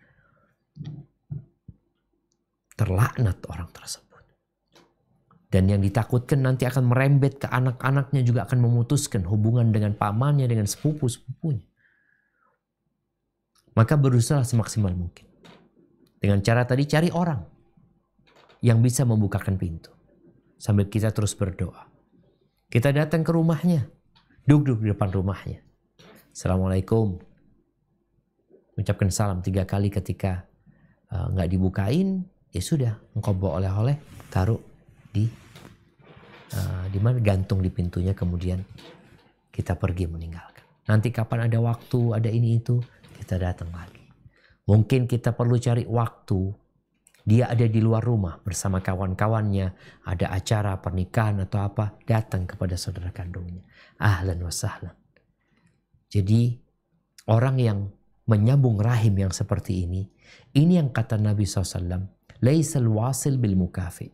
B: Terlaknat orang tersebut. Dan yang ditakutkan nanti akan merembet ke anak-anaknya, juga akan memutuskan hubungan dengan pamannya, dengan sepupu-sepupunya. Maka berusaha semaksimal mungkin. Dengan cara tadi, cari orang yang bisa membukakan pintu. Sambil kita terus berdoa. Kita datang ke rumahnya. Duduk di depan rumahnya. Assalamualaikum. Ucapkan salam 3 kali. Ketika nggak dibukain, ya sudah. Engkau bawa oleh-oleh, taruh di mana, gantung di pintunya, kemudian kita pergi meninggalkan. Nanti kapan ada waktu, ada ini itu, kita datang lagi. Mungkin kita perlu cari waktu, dia ada di luar rumah bersama kawan-kawannya, ada acara pernikahan atau apa, datang kepada saudara kandungnya. Ahlan wa sahlan. Jadi orang yang menyambung rahim yang seperti ini yang kata Nabi SAW, laisal wasil bil mukafi.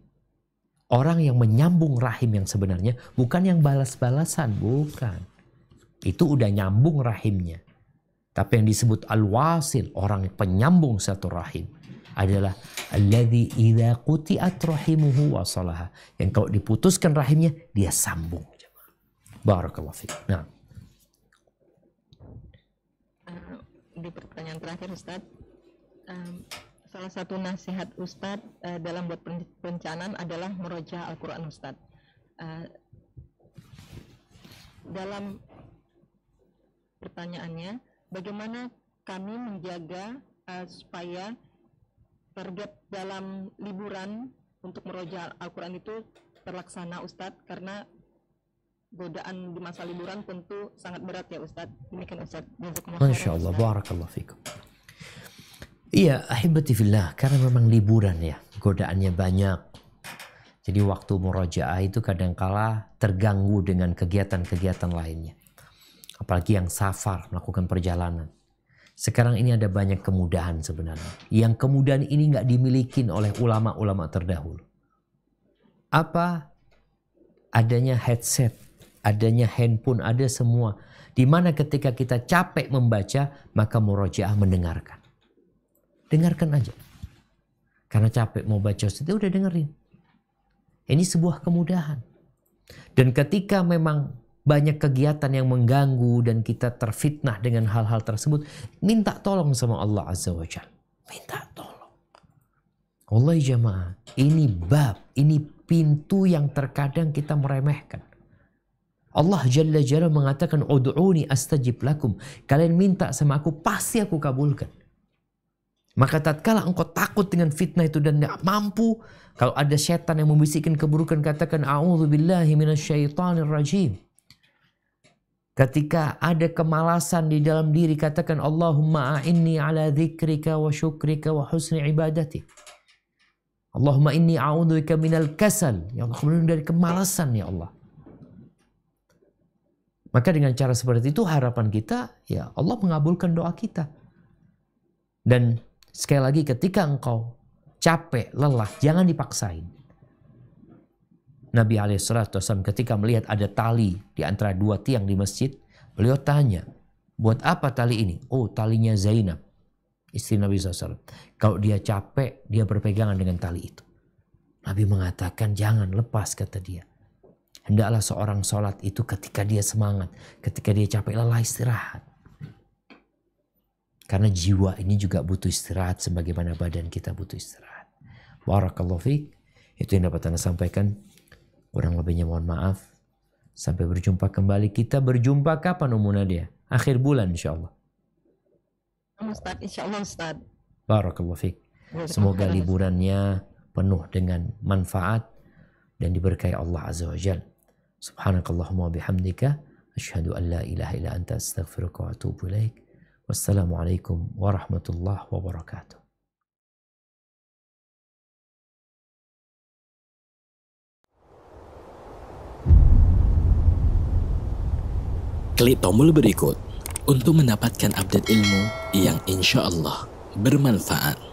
B: Orang yang menyambung rahim yang sebenarnya bukan yang balas-balasan, bukan. Itu udah nyambung rahimnya. Tapi yang disebut al-wasil, orang penyambung satu rahim, adalah alladzi idza quti'at rahimuhu wasalaha. Yang kalau diputuskan rahimnya, dia sambung. Barakallahu fiik. Nah.
D: Di pertanyaan terakhir, Ustadz, salah satu nasihat Ustadz dalam buat perencanaan adalah meroja Al-Quran, Ustadz. Dalam pertanyaannya, bagaimana kami menjaga supaya target dalam liburan untuk meroja Al-Quran itu terlaksana, Ustadz, karena godaan di masa liburan tentu sangat berat ya, Ustadz. Demikian, Ustadz.
B: Masya Allah, barakallahu fikum. Iya, ahibati fillah, karena memang liburan ya, godaannya banyak. Jadi waktu murojaah itu kadangkala terganggu dengan kegiatan-kegiatan lainnya. Apalagi yang safar, melakukan perjalanan. Sekarang ini ada banyak kemudahan sebenarnya. Yang kemudahan ini nggak dimiliki oleh ulama-ulama terdahulu. Apa? Adanya headset, adanya handphone, ada semua. Di mana ketika kita capek membaca, maka murojaah mendengarkan. Dengarkan aja. Karena capek mau baca, itu udah dengerin. Ini sebuah kemudahan. Dan ketika memang banyak kegiatan yang mengganggu dan kita terfitnah dengan hal-hal tersebut, minta tolong sama Allah Azza wa Jalla. Minta tolong. Wallahi jamaah, ini bab, ini pintu yang terkadang kita meremehkan. Allah Jalla Jalla mengatakan, ud'uni astajib lakum. Kalian minta sama aku, pasti aku kabulkan. Maka tatkala engkau takut dengan fitnah itu dan tidak mampu, kalau ada setan yang membisikkan keburukan, katakan a'udzubillahi minasyaitonir rajim. Ketika ada kemalasan di dalam diri, katakan Allahumma a'inni ala dzikrika wa syukrika wa husni ibadatik. Allahumma inni a'udzubika minal kasal. Ya Allah, berlindung dari kemalasan ya Allah. Maka dengan cara seperti itu harapan kita, ya Allah mengabulkan doa kita. Dan sekali lagi, ketika engkau capek, lelah, jangan dipaksain. Nabi SAW ketika melihat ada tali di antara 2 tiang di masjid, beliau tanya, buat apa tali ini? Oh, talinya Zainab, istri Nabi SAW. Kalau dia capek, dia berpegangan dengan tali itu. Nabi mengatakan, jangan lepas, kata dia. Hendaklah seorang sholat itu ketika dia semangat, ketika dia capek, lelah, istirahat. Karena jiwa ini juga butuh istirahat sebagaimana badan kita butuh istirahat. Barakallahu fiik. Itu yang dapat Anda sampaikan. Kurang lebihnya mohon maaf. Sampai berjumpa kembali. Kita berjumpa kapan Ummu Nadia? Akhir bulan insyaAllah.
D: Ustaz, insyaAllah Ustaz.
B: Barakallahu fiik. Semoga liburannya penuh dengan manfaat dan diberkahi Allah Azza wa Jalla. Subhanakallahumma bihamdika asyhadu an la ilaha illa anta astaghfiruka wa atubu ilaik. Wassalamualaikum warahmatullahi wabarakatuh.
A: Klik tombol berikut untuk mendapatkan update ilmu yang insya Allah bermanfaat.